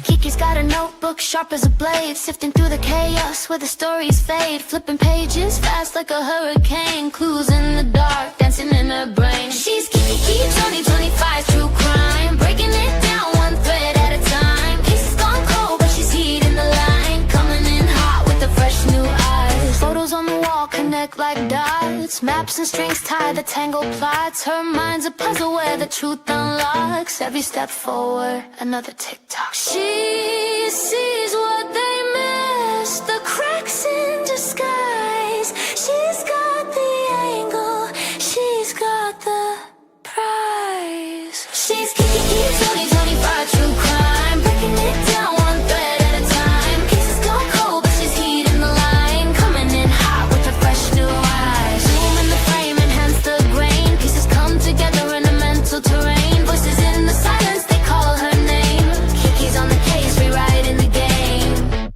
Kiki's got a notebook sharp as a blade, sifting through the chaos where the stories fade, flipping pages fast like a hurricane, clues in the dark dancing in her brain. She's Kiki 2025 true crime, breaking it down one thread at a time. Cases gone cold but she's heating the line, coming in hot with the fresh new eyes. Photos on the wall connect like dots, maps and strings tie the tangled plots. Her mind's a puzzle where the truth unlocks. Every step forward, another TikTok. She sees what they miss, the cracks in disguise. She's got the angle, she's got the prize. She's Kiki 2025 true crime, breaking it down one thread at a time. Cases gone cold but she's heating the line, coming in hot with her fresh new eyes. Zoom in the frame, enhance the grain, pieces come together in a mental terrain. Voices in the silence, they call her name. Kiki's on the case, rewriting the game.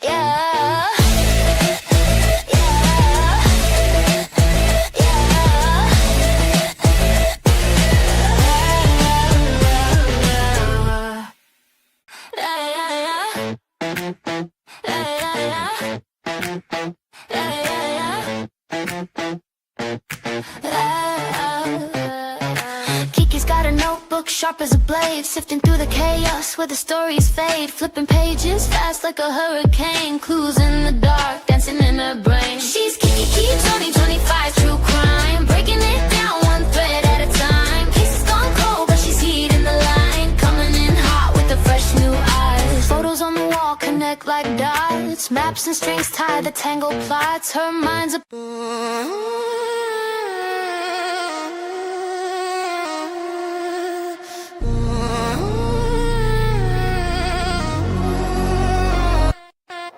Yeah. Kiki's got a notebook sharp as a blade, sifting through the chaos where the stories fade, flipping pages fast like a hurricane, clues in the dark dancing in her brain. She's Kiki 2025 true crime, breaking it down one thread at a time. Cases gone cold but she's heating the line, coming in hot with the fresh new eyes. Photos on the wall connect like dots, maps and strings tie the tangled plots. Her mind's a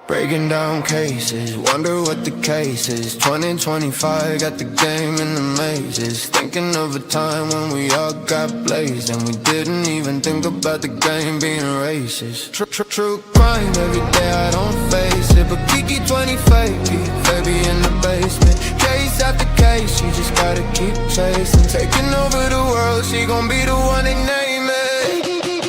breaking down cases, wonder what the case is. 2025, got the game in the mazes. Thinking of a time when we all got blazed and we didn't even think about the game being racist. True crime, every day I don't face it, but Kiki 25, baby in the basement. Case after case, she just gotta keep chasing. Taking over the world, she gon' be the one they name it.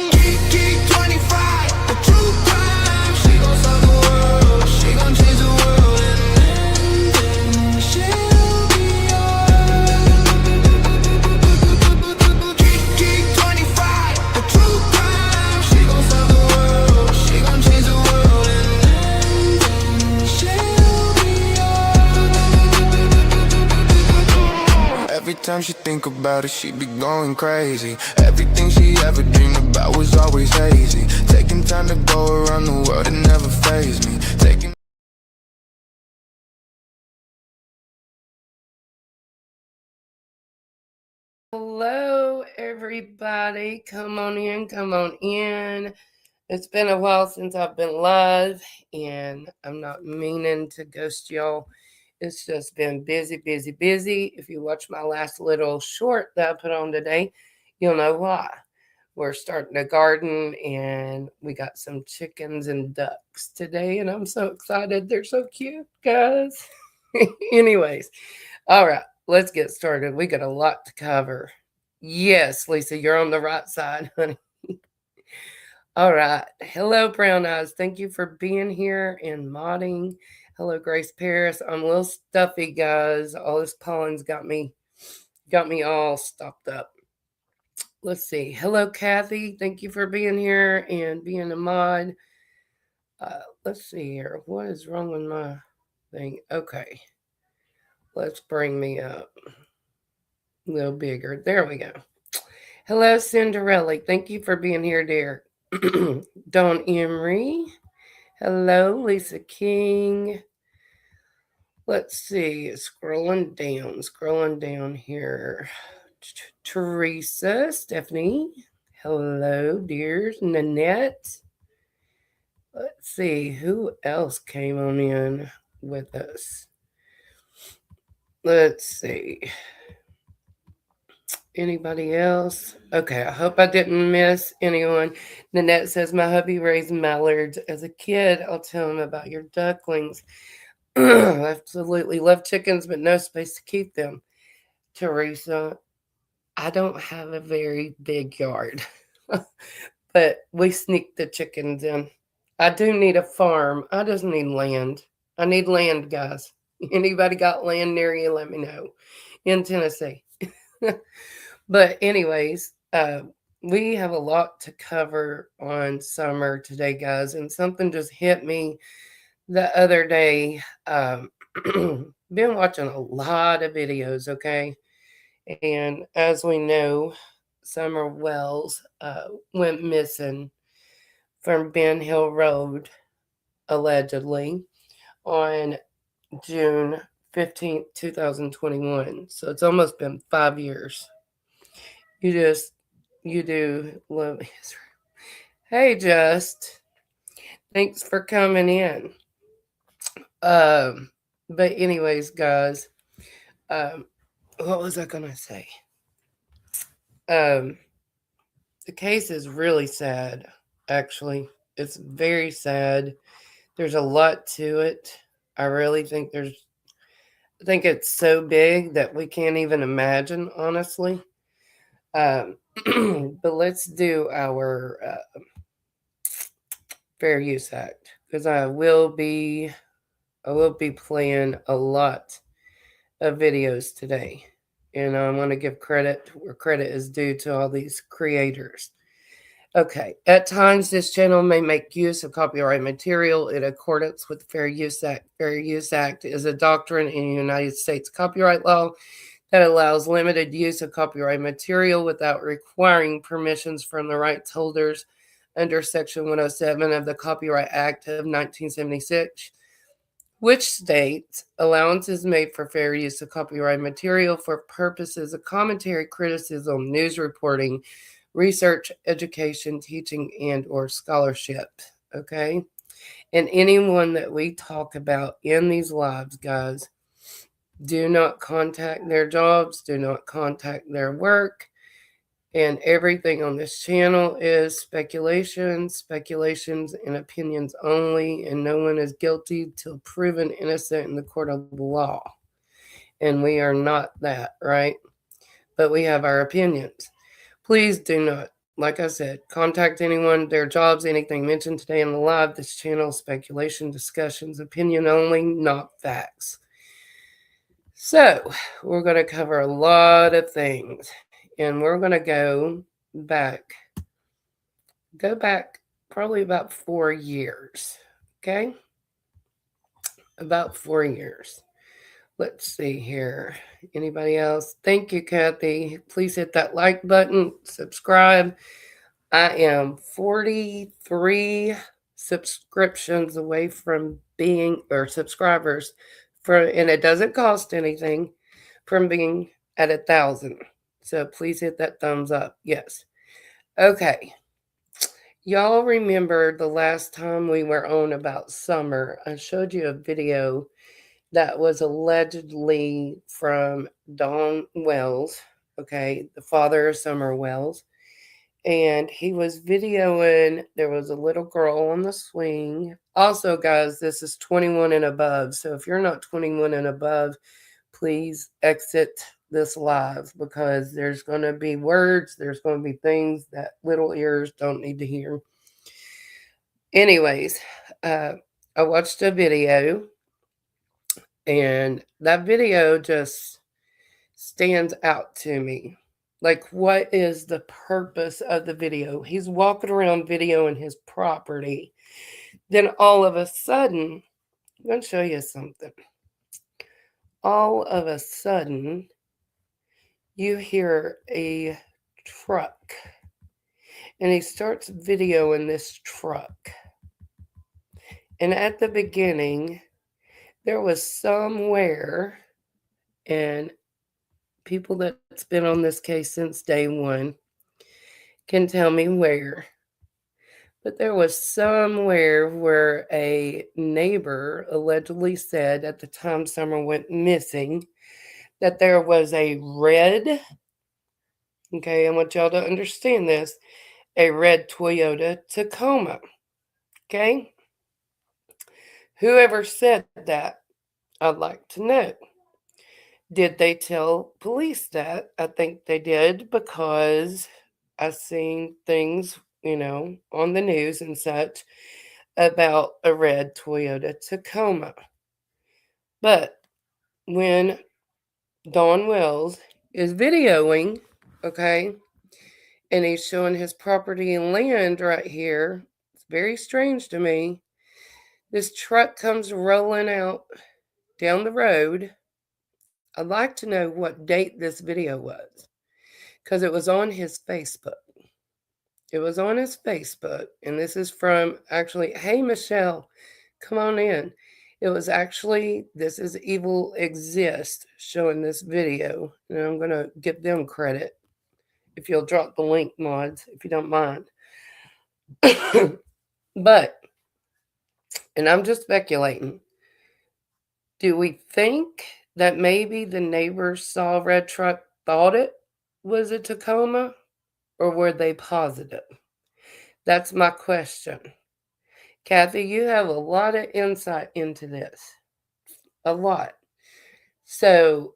Kiki 25, the true crime, she gon' solve the world, she gon' change the world, and then she'll be yours. Kiki 25, the true crime, she gon' solve the world, she gon' change the world, and then she'll be yours. Every time she think about it, she be going crazy. Everything she ever dreamed about was always hazy. Taking time to go around the world, it never fazed me. Taking Hello, everybody. Come on in, come on in. It's been a while since I've been live, and I'm not meaning to ghost y'all. It's just been busy, busy, busy. If you watch my last little short that I put on today, you'll know why. We're starting a garden, and we got some chickens and ducks today, and I'm so excited. They're so cute, guys. Anyways, all right, let's get started. We got a lot to cover. Yes, Lisa, you're on the right side, honey. All right. Hello, Brown Eyes. Thank you for being here and modding. Hello, Grace Paris. I'm a little stuffy, guys. All this pollen's got me all stopped up. Let's see. Hello, Kathy. Thank you for being here and being a mod. Let's see here. What is wrong with my thing? Okay. Let's bring me up a little bigger. There we go. Hello, Cinderella. Thank you for being here, dear. Dawn Emery. Hello, Lisa King. Let's see. Scrolling down here. Teresa, Stephanie. Hello, dears. Nanette. Let's see. Who else came on in with us? Let's see. Anybody else? Okay, I hope I didn't miss anyone. Nanette says, my hubby raised mallards as a kid. I'll tell him about your ducklings. Absolutely love chickens, but no space to keep them. Teresa, I don't have a very big yard, but we sneak the chickens in. I do need a farm. I just need land. I need land, guys. Anybody got land near you? Let me know. In Tennessee. But anyways, we have a lot to cover on summer today, guys, and something just hit me the other day. Been watching a lot of videos, okay, and as we know, Summer Wells went missing from Ben Hill Road allegedly on June 15th, 2021. So it's almost been 5 years. You just, you do love Israel. Hey, Just, thanks for coming in. Um, but anyways, guys, um, what was I gonna say? Um, the case is really sad. Actually, it's very sad. There's a lot to it. I really think I think it's so big that we can't even imagine, honestly. Um, but let's do our Fair Use Act because I will be playing a lot of videos today, and I want to give credit where credit is due to all these creators. Okay, at times this channel may make use of copyright material in accordance with the Fair Use Act. Fair Use Act is a doctrine in United States copyright law that allows limited use of copyright material without requiring permissions from the rights holders under Section 107 of the Copyright Act of 1976, which states allowances made for fair use of copyright material for purposes of commentary, criticism, news reporting, research, education, teaching, and or scholarship. Okay? And anyone that we talk about in these lives, guys, do not contact their jobs, do not contact their work, and everything on this channel is speculations, and opinions only, and no one is guilty till proven innocent in the court of law. And we are not that, right? But we have our opinions. Please do not, like I said, contact anyone, their jobs, anything mentioned today in the live. This channel, speculation, discussions, opinion only, not facts. So, we're going to cover a lot of things, and we're going to back, go back probably about 4 years. Okay? About 4 years. Let's see here. Anybody else? Thank you, Kathy. Please hit that like button, subscribe. I am 43 subscriptions away from being, or subscribers, and it doesn't cost anything, from being at 1,000. So please hit that thumbs up. Yes. Okay. Y'all remember the last time we were on about summer, I showed you a video that was allegedly from Don Wells, okay, the father of Summer Wells. And he was videoing, there was a little girl on the swing. Also, guys, this is 21 and above. So if you're not 21 and above, please exit this live because there's going to be words, there's going to be things that little ears don't need to hear. Anyways, I watched a video, and that video just stands out to me. Like, what is the purpose of the video? He's walking around videoing his property. Then all of a sudden, I'm going to show you something. All of a sudden, you hear a truck, and he starts videoing this truck. And at the beginning, there was somewhere, and people that's been on this case since day one can tell me where, but there was somewhere where a neighbor allegedly said at the time Summer went missing that there was a red, okay, I want y'all to understand this, a red Toyota Tacoma, okay? Whoever said that I'd like to know. Did they tell police that? I think they did because I seen things, on the news and such about a red Toyota Tacoma. But when Don Wells is videoing, okay, and he's showing his property and land right here, it's very strange to me. This truck comes rolling out down the road. I'd like to know what date this video was because it was on his Facebook. It was on his Facebook, and this is from actually, hey, Michelle, come on in. It was actually, this is Evil Exist showing this video, and I'm going to give them credit if you'll drop the link, mods, if you don't mind. But, and I'm just speculating, do we think that maybe the neighbors saw a red truck, thought it was a Tacoma, or were they positive? That's my question. Kathy, you have a lot of insight into this. A lot. So,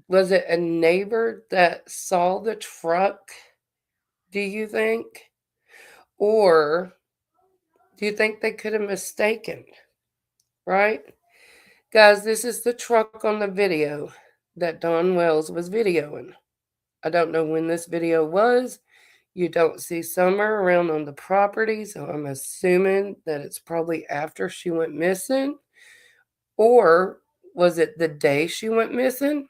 was it a neighbor that saw the truck, do you think? Or do you think they could have mistaken? Right? Guys, this is the truck on the video that Don Wells was videoing. I don't know when this video was. You don't see Summer around on the property, so I'm assuming that it's probably after she went missing. Or was it the day she went missing?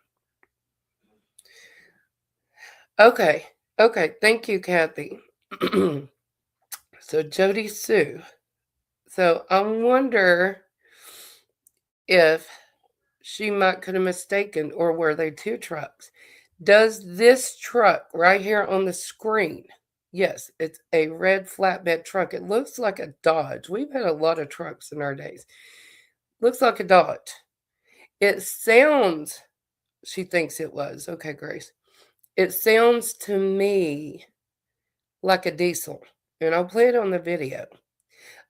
Okay. Okay. Thank you, Kathy. So Jody Sue. So I wonder if she might could have mistaken, or were they two trucks? Does this truck right here on the screen? Yes, it's a red flatbed truck. It looks like a Dodge. We've had a lot of trucks in our days. Looks like a Dodge. It sounds, she thinks it was. Okay, Grace. It sounds to me like a diesel. And I'll play it on the video.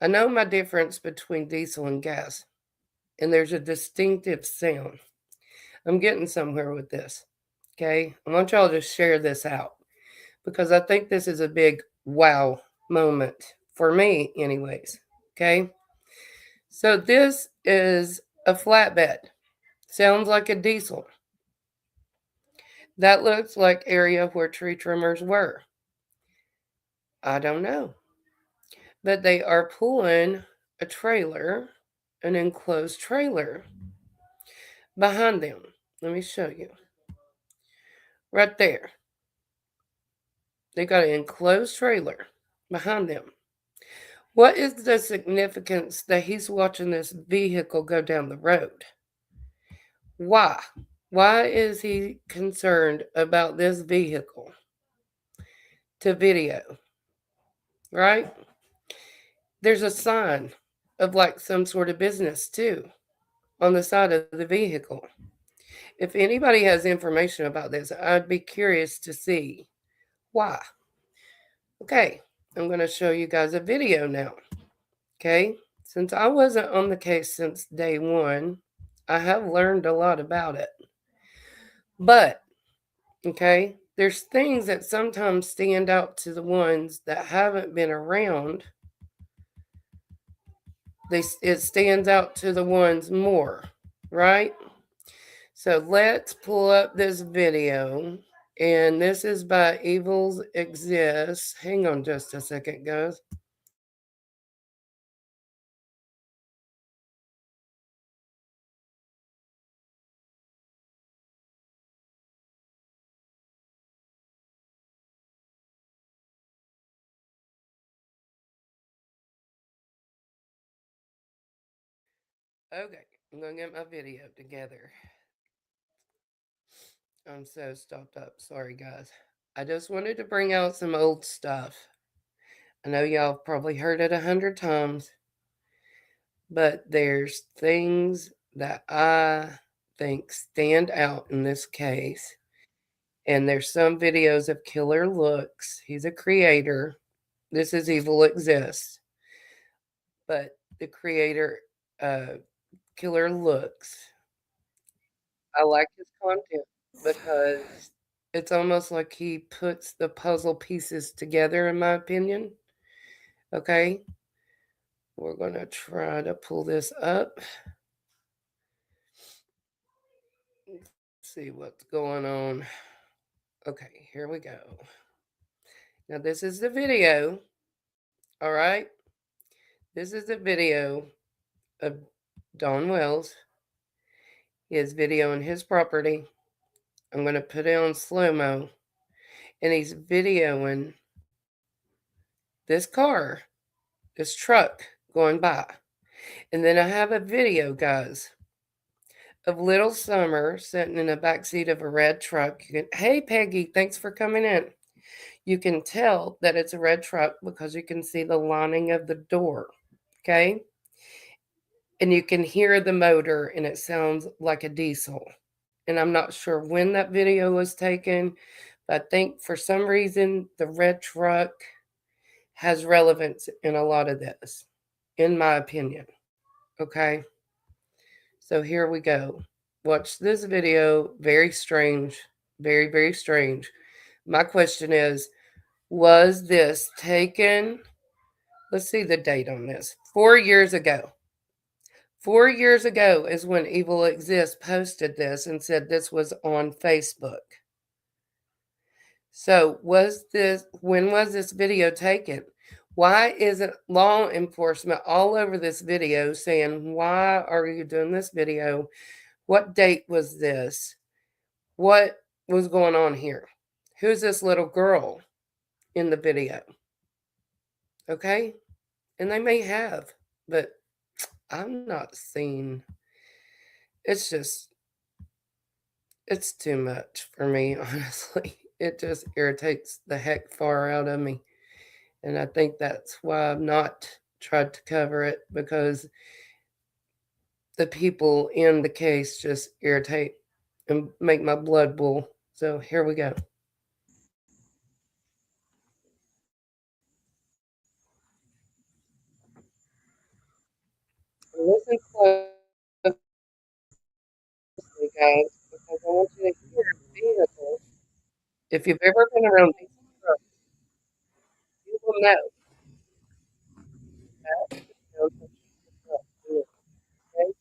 I know my difference between diesel and gas, and there's a distinctive sound. I'm getting somewhere with this. Okay. I want y'all to share this out because I think this is a big wow moment for me, anyways. Okay. So this is a flatbed. Sounds like a diesel. That looks like area where tree trimmers were. I don't know. But they are pulling a trailer, an enclosed trailer behind them. Let me show you. Right there. They got an enclosed trailer behind them. What is the significance that he's watching this vehicle go down the road? Why? Why is he concerned about this vehicle to video? Right? There's a sign of like some sort of business too on the side of the vehicle. If anybody has information about this, I'd be curious to see why. Okay, I'm going to show you guys a video now. Okay, since I wasn't on the case since day one, I have learned a lot about it. But, okay, there's things that sometimes stand out to the ones that haven't been around. It stands out to the ones more, right? So let's pull up this video. And this is by Evils Exist. Hang on just a second, guys. Okay, I'm going to get my video together. I'm so stopped up. Sorry, guys. I just wanted to bring out some old stuff. I know y'all probably heard it 100 times, but there's things that I think stand out in this case. And there's some videos of Killer Looks. He's a creator. This is Evil Exists. But the creator, Killer Looks, I like his content because it's almost like he puts the puzzle pieces together, in my opinion. Okay, we're going to try to pull this up. Let's see what's going on. Okay, here we go. Now, this is the video. All right, this is the video of Don Wells, his video on his property. I'm going to put it on slow mo, and he's videoing this car, this truck going by. And then I have a video, guys, of little Summer sitting in the back seat of a red truck. Hey, Peggy, thanks for coming in. You can tell that it's a red truck because you can see the lining of the door. Okay. And you can hear the motor, and it sounds like a diesel. And I'm not sure when that video was taken, but I think for some reason the red truck has relevance in a lot of this, in my opinion. Okay. So here we go. Watch this video. Very strange. Very, very strange. My question is, was this taken? Let's see the date on this. 4 years ago. 4 years ago is when Evil Exists posted this and said this was on Facebook. So when was this video taken? Why isn't law enforcement all over this video saying, why are you doing this video? What date was this? What was going on here? Who's this little girl in the video? Okay. And they may have, but I'm not seeing. It's just, it's too much for me, honestly. It just irritates the heck far out of me. And I think that's why I've not tried to cover it, because the people in the case just irritate and make my blood boil. So here we go. Listen closely, guys, because I want you to hear the vehicle. If you've ever been around these trucks, you will know that it sounds like a truck. Okay?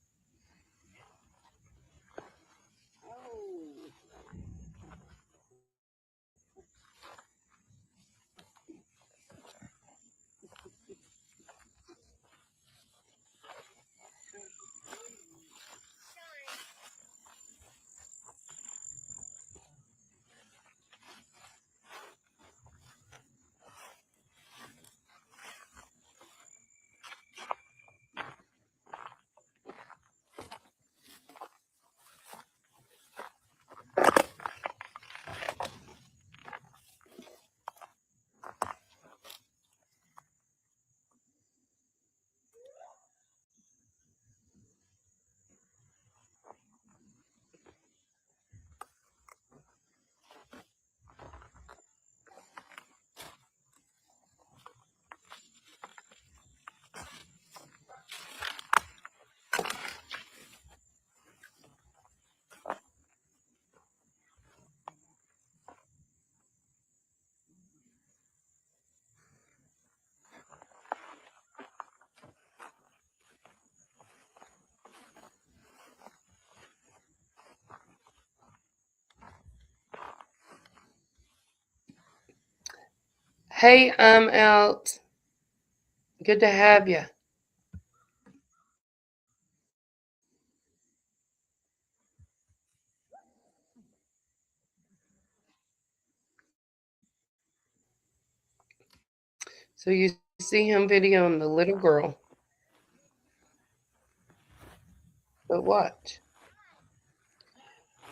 Hey, I'm out. Good to have you. So you see him videoing the little girl, but what?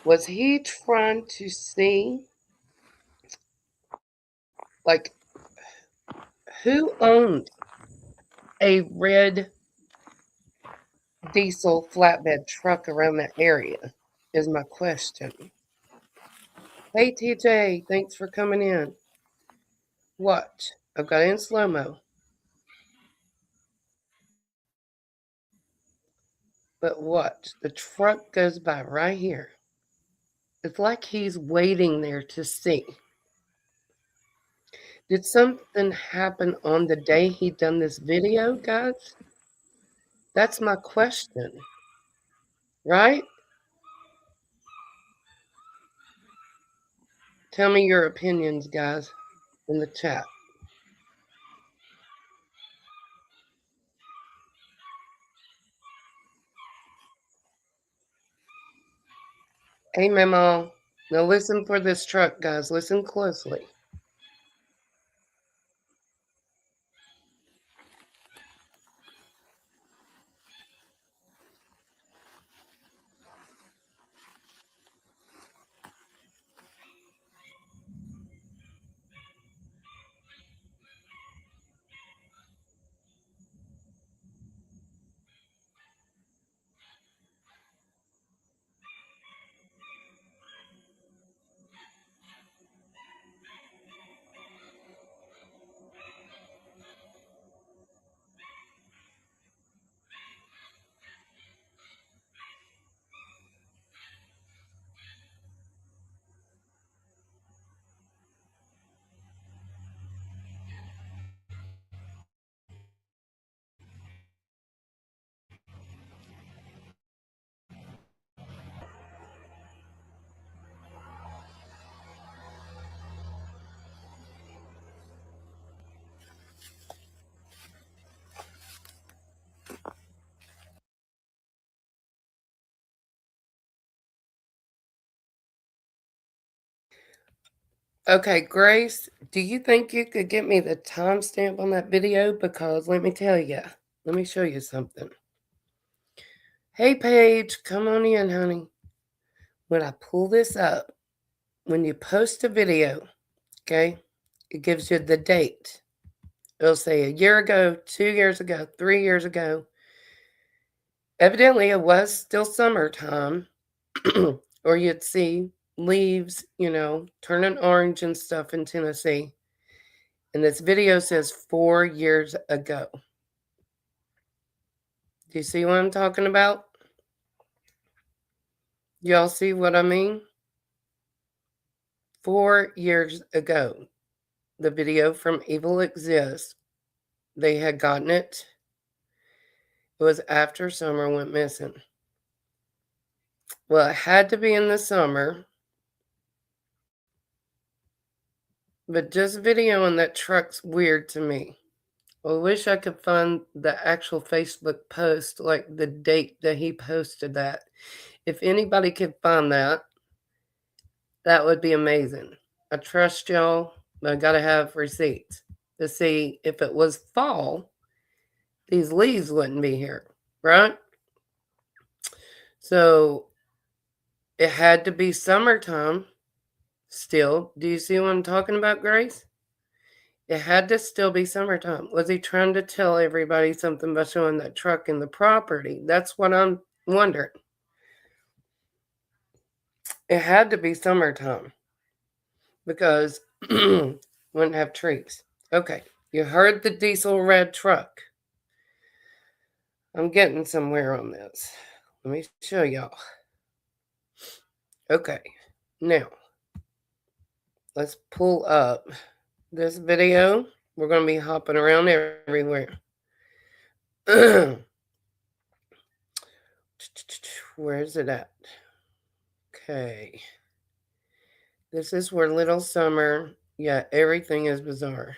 Was he trying to see, like, who owned a red diesel flatbed truck around that area? Is my question. Hey, TJ, thanks for coming in. What? I've got it in slow mo. But what? The truck goes by right here. It's like he's waiting there to see. Did something happen on the day he done this video, guys? That's my question, right? Tell me your opinions, guys, in the chat. Hey, Memo. Now listen for this truck, guys. Listen closely. Okay, Grace, do you think you could get me the timestamp on that video? Because let me tell you, let me show you something. Hey, Paige, come on in, honey. When I pull this up, when you post a video, okay, it gives you the date. It'll say a year ago, 2 years ago, 3 years ago. Evidently, it was still summertime, or you'd see leaves, turning orange and stuff in Tennessee. And this video says 4 years ago. Do you see what I'm talking about? Y'all see what I mean? 4 years ago, the video from Evil Exists, they had gotten it. It was after summer went missing. Well, it had to be in the summer. But just videoing that truck's weird to me. I wish I could find the actual Facebook post, like the date that he posted that. If anybody could find that, that would be amazing. I trust y'all, but I gotta have receipts to see if it was fall, these leaves wouldn't be here, right? So it had to be summertime still. Do you see what I'm talking about, Grace? It had to still be summertime. Was he trying to tell everybody something by showing that truck in the property? That's what I'm wondering. It had to be summertime because wouldn't have trees. Okay, you heard the diesel red truck. I'm getting somewhere on this. Let me show y'all. Okay, now let's pull up this video. We're going to be hopping around everywhere. Where's it at? Okay. This is where Little Summer, yeah, everything is bizarre.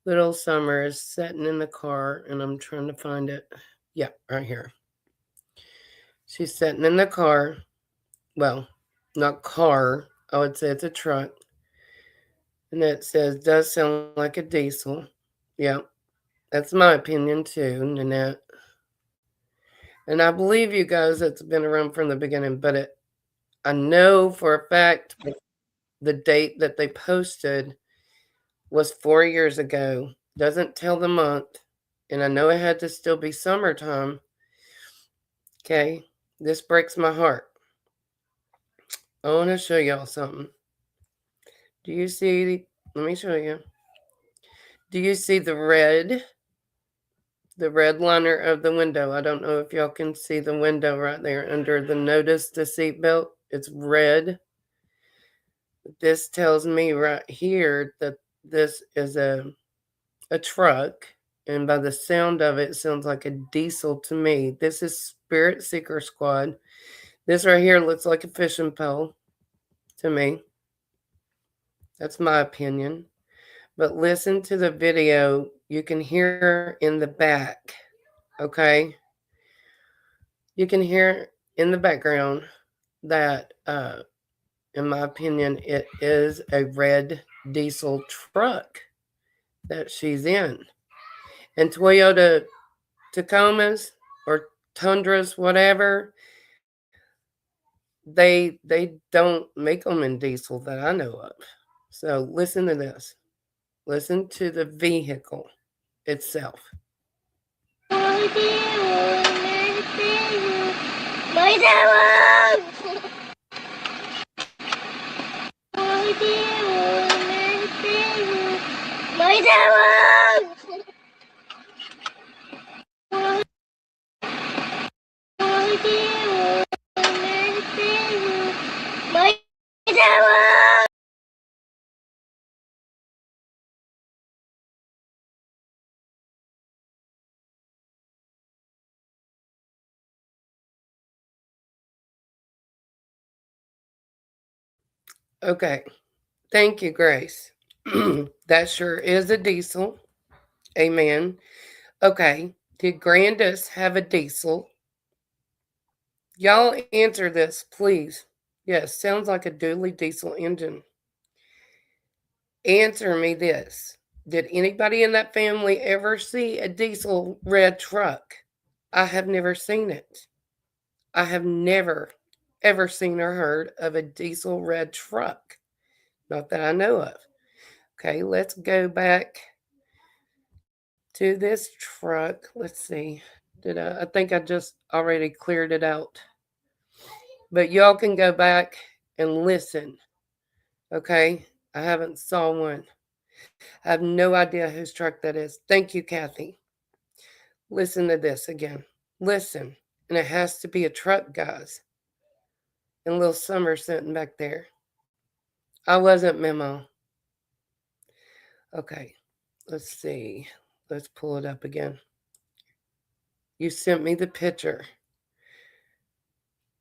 Little Summer is sitting in the car, and I'm trying to find it. Yeah, right here. She's sitting in the car. Well, not car. I would say it's a truck. And it says, does sound like a diesel. Yeah, that's my opinion too, Nanette. And I believe you guys, it's been around from the beginning, but I know for a fact the date that they posted was 4 years ago. Doesn't tell the month. And I know it had to still be summertime. Okay, this breaks my heart. I want to show y'all something. Do you see? Let me show you. Do you see the red liner of the window? I don't know if y'all can see the window right there under the notice to seatbelt. It's red. This tells me right here that this is a truck, and by the sound of it, it sounds like a diesel to me. This is Spirit Seeker Squad. This right here looks like a fishing pole to me. That's my opinion. But listen to the video. You can hear in the back, okay? You can hear in the background that, in my opinion, it is a red diesel truck that she's in. And Toyota Tacomas or Tundras, whatever, they don't make them in diesel that I know of. So listen to this. Listen to the vehicle itself. Okay. Thank you, Grace. That sure is a diesel. Amen. Okay. Did Grandis have a diesel? Y'all answer this, please. Yes, sounds like a dually diesel engine. Answer me this. Did anybody in that family ever see a diesel red truck? I have never seen it. I have never, ever seen or heard of a diesel red truck. Not that I know of. Okay, let's go back to this truck. Let's see. I think I just already cleared it out. But y'all can go back and listen. Okay? I haven't saw one. I have no idea whose truck that is. Thank you, Kathy. Listen to this again. Listen. And it has to be a truck, guys. And little Summer sitting back there. I wasn't Memo. Okay. Let's see. Let's pull it up again. You sent me the picture.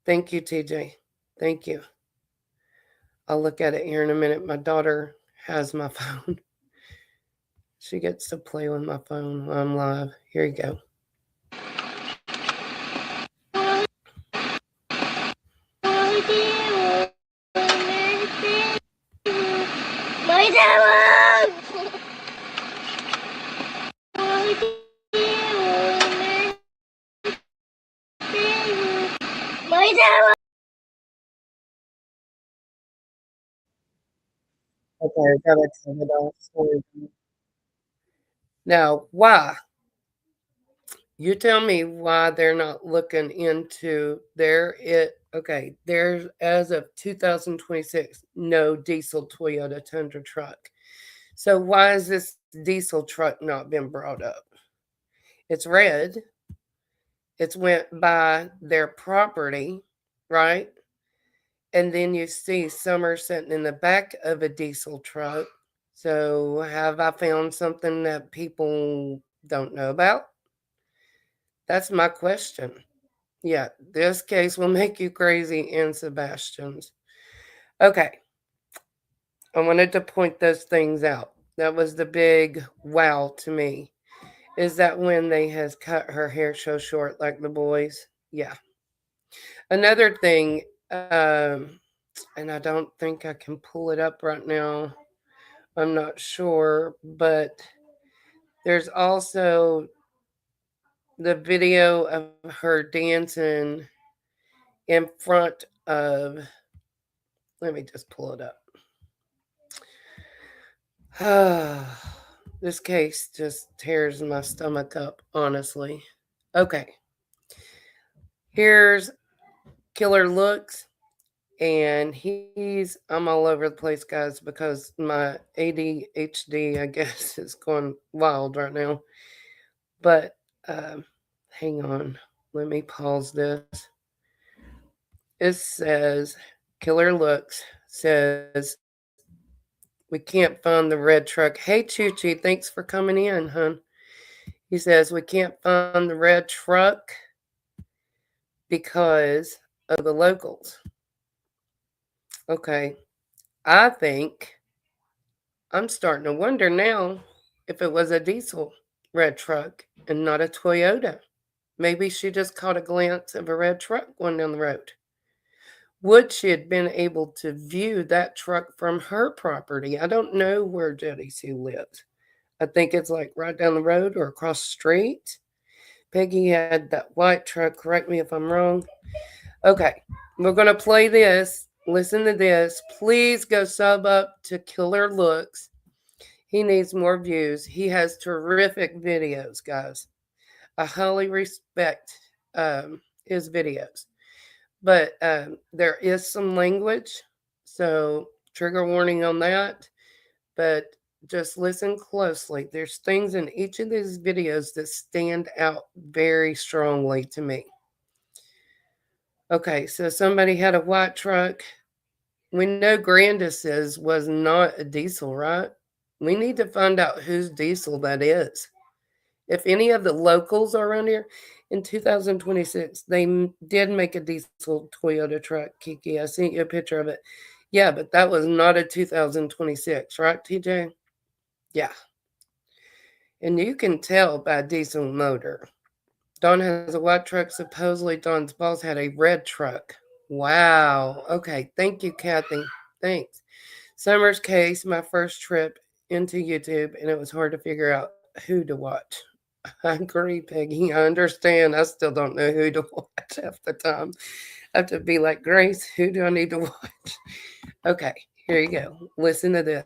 Thank you, TJ. Thank you. I'll look at it here in a minute. My daughter has my phone. She gets to play with my phone while I'm live. Here you go. Okay, I gotta turn it off. Sorry. Now, why? You tell me why they're not looking into okay, there's as of 2026, no diesel Toyota Tundra truck. So why is this diesel truck not been brought up? It's red. It's went by their property, right? And then you see Summer sitting in the back of a diesel truck. So have I found something that people don't know about? That's my question. Yeah, this case will make you crazy in Sebastian's. Okay. I wanted to point those things out. That was the big wow to me. Is that when they has cut her hair so short like the boys? Yeah. Another thing, and I don't think I can pull it up right now. I'm not sure, but there's also the video of her dancing in front of, let me just pull it up. This case just tears my stomach up, honestly. Okay. Here's Killer Looks, and I'm all over the place, guys, because my ADHD, I guess, is going wild right now. But hang on. Let me pause this. It says Killer Looks says, we can't find the red truck. Hey, Choo Choo, thanks for coming in, hon. He says, we can't find the red truck because of the locals. Okay. I think I'm starting to wonder now if it was a diesel red truck and not a Toyota. Maybe she just caught a glance of a red truck going down the road. Would she have been able to view that truck from her property? I don't know where Jody Sue lives. I think it's like right down the road or across the street. Peggy had that white truck. Correct me if I'm wrong. Okay, we're going to play this. Listen to this. Please go sub up to Killer Looks. He needs more views. He has terrific videos, guys. I highly respect his videos. But there is some language, so trigger warning on that. But just listen closely. There's things in each of these videos that stand out very strongly to me. Okay, so somebody had a white truck. We know Grandis's was not a diesel, right? We need to find out whose diesel that is. If any of the locals are around here, in 2026, they did make a diesel Toyota truck, Kiki. I sent you a picture of it. Yeah, but that was not a 2026, right, TJ? Yeah. And you can tell by a diesel motor. Dawn has a white truck. Supposedly Dawn's boss had a red truck. Wow. Okay. Thank you, Kathy. Thanks. Summer's case, my first trip into YouTube, and it was hard to figure out who to watch. I agree, Peggy. I understand. I still don't know who to watch half the time. I have to be like, Grace, who do I need to watch? Okay, here you go. Listen to this.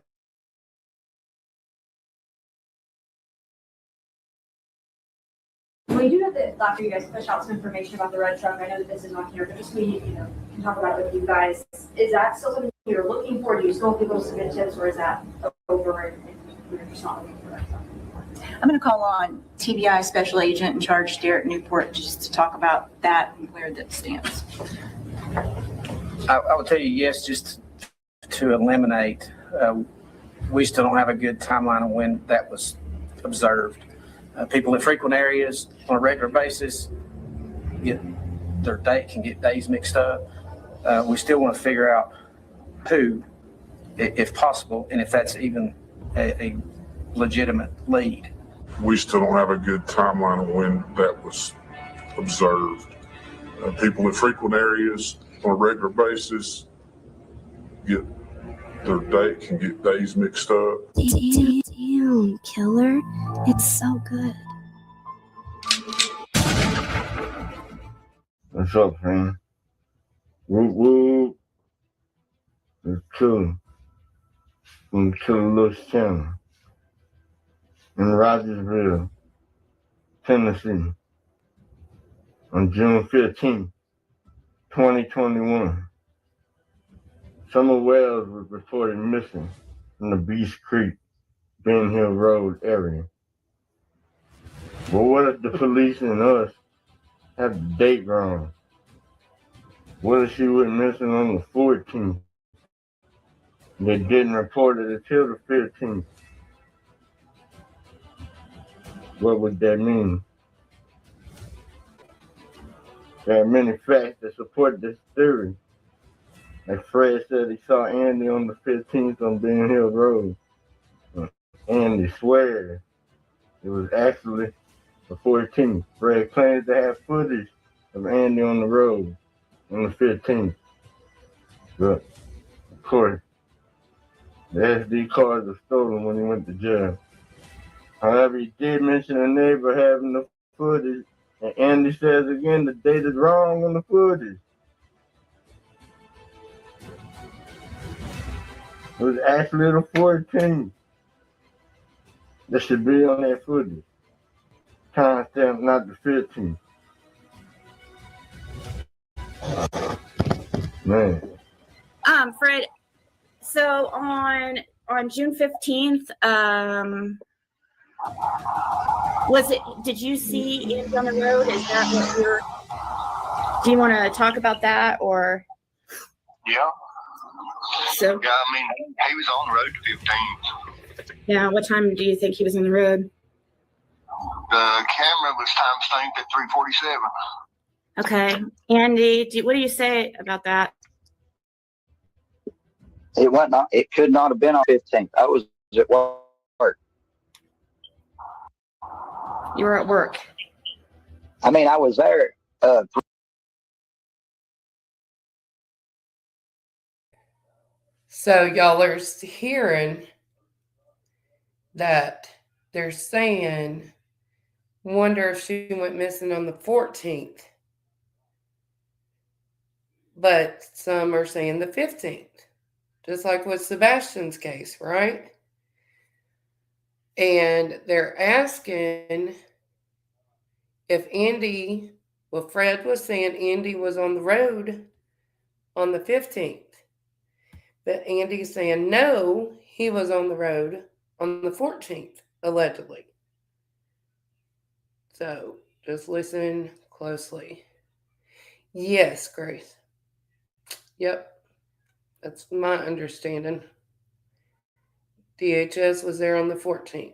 Well, you do have the after you guys push out some information about the red truck. I know that this is not here, but just so you can talk about it with you guys. Is that still something you're looking for? Do you still want people to submit tips, or is that over and you're just not looking for that stuff anymore? I'm going to call on TBI Special Agent in charge, Derek Newport, just to talk about that and where that stands. I will tell you yes, just to eliminate. We still don't have a good timeline of when that was observed. People in frequent areas on a regular basis can get days mixed up. We still want to figure out who, if possible, and if that's even a legitimate lead. We still don't have a good timeline of when that was observed. People in frequent areas on a regular basis can get days mixed up. Damn, Killer. It's so good. What's up, friend? Whoop whoop. It's cool. From Killer Looks channel in Rogersville, Tennessee, on June 15th, 2021. Summer Wells was reported missing in the Beach Creek, Ben Hill Road area. But what if the police and us have the date wrong? What if she went missing on the 14th? They didn't report it until the 15th. What would that mean? There are many facts that support this theory. Like Fred said, he saw Andy on the 15th on Ben Hill Road. Andy swears it was actually the 14th. Fred claims to have footage of Andy on the road on the 15th. But, of course, the SD cards were stolen when he went to jail. However, he did mention a neighbor having the footage, and Andy says again the date is wrong on the footage. It was actually the 14th. That should be on that footage. Timestamp, not the 15th. Man. Fred, so on June 15th, did you see Andy on the road? Is that what do you want to talk about that, or? Yeah, So, Yeah, I mean, he was on the road to 15. yeah, what time do you think he was on the road? The camera was time stamped at 3:47. Okay. Andy, what do you say about that? It could not have been on 15th. I was at work. You were at work. I mean, I was there. So y'all are hearing that they're saying, wonder if she went missing on the 14th. But some are saying the 15th, just like with Sebastian's case, right? And they're asking if Andy, well, Fred was saying Andy was on the road on the 15th. But Andy's saying no, he was on the road on the 14th, allegedly. So just listen closely. Yes, Grace. Yep, that's my understanding. DHS was there on the 14th.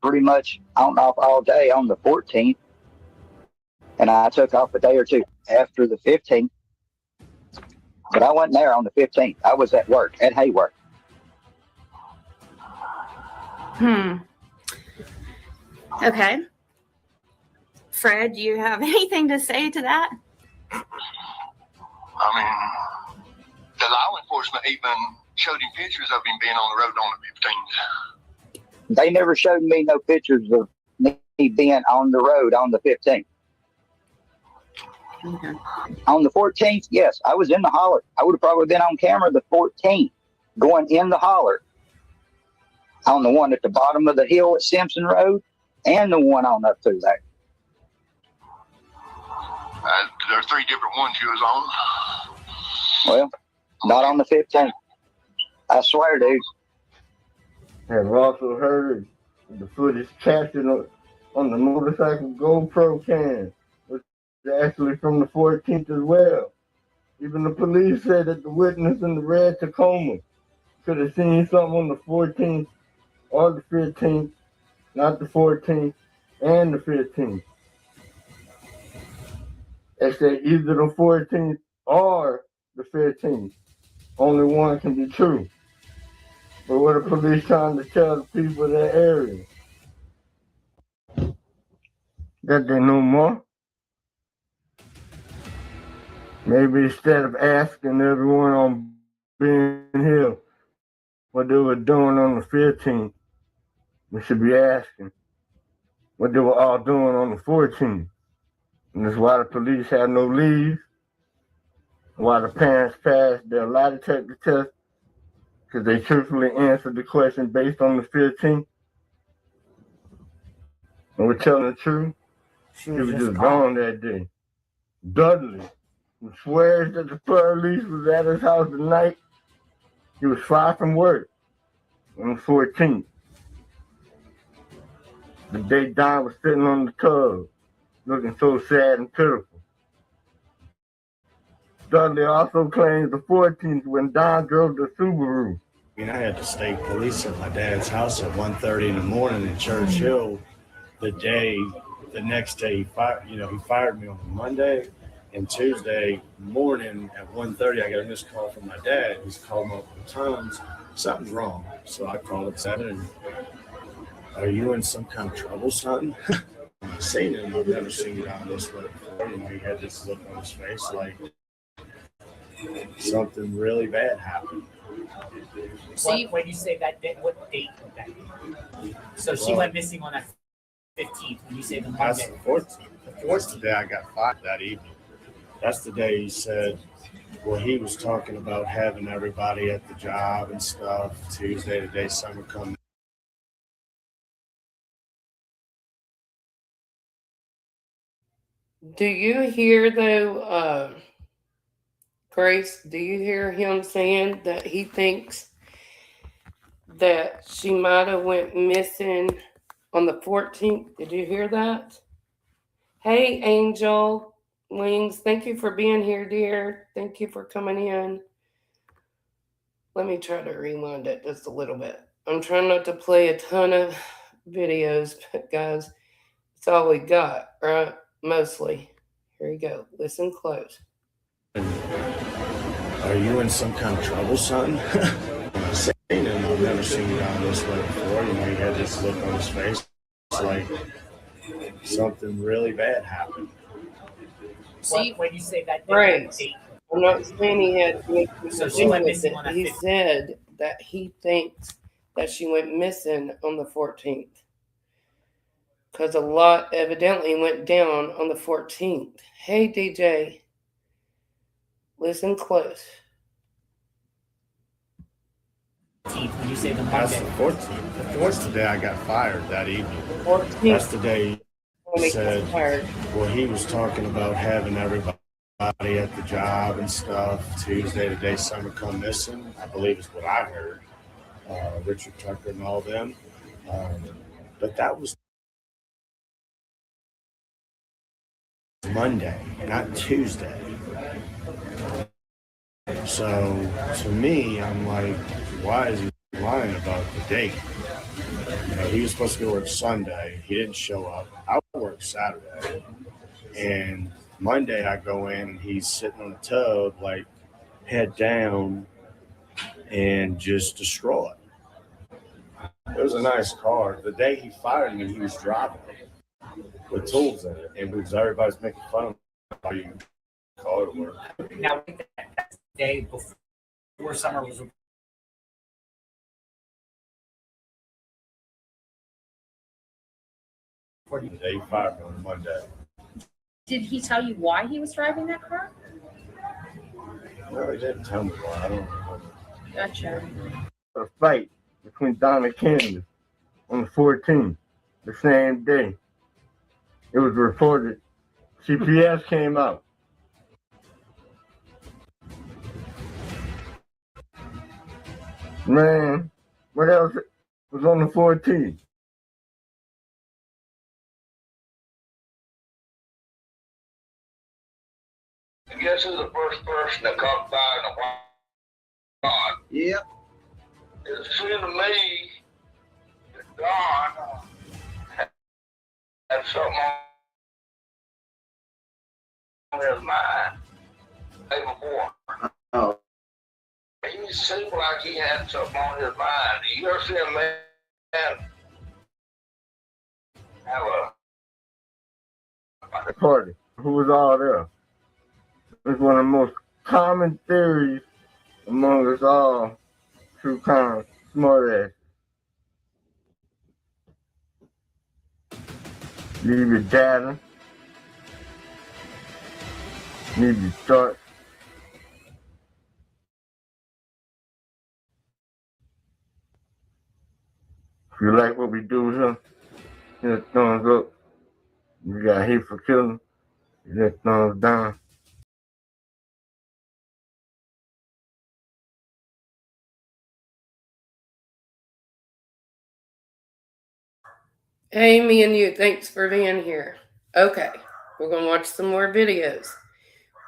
Pretty much on off all day on the 14th, and I took off a day or two after the 15th. But I wasn't there on the 15th. I was at work at Hayward. Okay. Fred, do you have anything to say to that? I mean, the law enforcement even showed him pictures of him being on the road on the 15th. They never showed me no pictures of me being on the road on the 15th. Okay. On the 14th, yes, I was in the holler. I would have probably been on camera the 14th going in the holler. On the one at the bottom of the hill at Simpson Road and the one on up through there. There are 3 different ones he was on. Well, not on the 15th. I swear, dude. Have also heard the footage captured on the motorcycle GoPro cam was actually from the 14th as well. Even the police said that the witness in the red Tacoma could have seen something on the 14th or the 15th, not the 14th and the 15th. They said either the 14th or the 15th. Only one can be true. But what are police trying to tell the people of that area? That they know more? Maybe instead of asking everyone on being here what they were doing on the 15th, we should be asking what they were all doing on the 14th. And that's why the police had no leave, why the parents passed their lie detector test, because they truthfully answered the question based on the 15th. And we're telling the truth. He was just gone that day. Dudley, who swears that the police was at his house the night he was far from work on the 14th. The day Don was sitting on the tub, looking so sad and pitiful. Dudley also claims the 14th when Don drove the Subaru. I mean, I had to state police at my dad's house at 1:30 in the morning in Church Hill. The next day, he fired me on a Monday, and Tuesday morning at 1:30, I got a missed call from my dad. He's called multiple times. Something's wrong. So I called at 7 and, are you in some kind of trouble, son? I've seen him. I've never seen you down this way before. And he had this look on his face like something really bad happened. So when you say that, what date would that be? So she went missing on that 15th. When you say the Monday. That's the 14th. That's the day I got fired that evening. That's the day he said, well, he was talking about having everybody at the job and stuff. Tuesday, the day summer come. Do you hear, though, Grace, do you hear him saying that he thinks that she might have went missing on the 14th? Did you hear that? Hey, Angel Wings, thank you for being here, dear. Thank you for coming in. Let me try to rewind it just a little bit. I'm trying not to play a ton of videos, but guys, it's all we got, right? Mostly. Here you go. Listen close. Are you in some kind of trouble, son? I've seen him. I've never seen you down this way before. You know, he had this look on his face. It's like something really bad happened. See, when you say that Right. date, I'm not saying he had anything so to she do went with missing it. on that He 15th. said that he thinks that she went missing on the 14th. Because a lot evidently went down on the 14th. Hey, DJ, listen close. When you say the That's Monday. the 14th. That's the day I got fired that evening. 14th. That's the day when he he said, gets fired. well, he was talking about having everybody at the job and stuff. Tuesday, the day someone come missing, I believe is what I heard. Richard Tucker and all them. But that was Monday, not Tuesday. So to me, I'm like, why is he lying about the date? You know, he was supposed to go work Sunday. He didn't show up. I work Saturday. And Monday I go in and he's sitting on a tub, like head down and just distraught. It was a nice car. The day he fired me, he was driving it with tools in it. And because everybody's making fun of him, how you call it work. Now, that's the day before summer was. The day he fired me on Monday. Did he tell you why he was driving that car? No, he didn't tell me why. I don't remember. Gotcha. A fight between Don and Candace on the 14th, the same day. It was reported. CPS came out. Man, what else was on the 14th? Guess who's the first person that caught fire in a while? Yep. It seemed to me that Don had something on his mind the day before. Oh. He seemed like he had something on his mind. You ever see a man have a Party. Who was all there? It's one of the most common theories among us all true crime smart ass. Leave your data. Leave your thoughts. If you like what we do here, hit a thumbs up. If you got hate for killing, hit a thumbs down. Hey, me and you, thanks for being here. Okay, we're going to watch some more videos.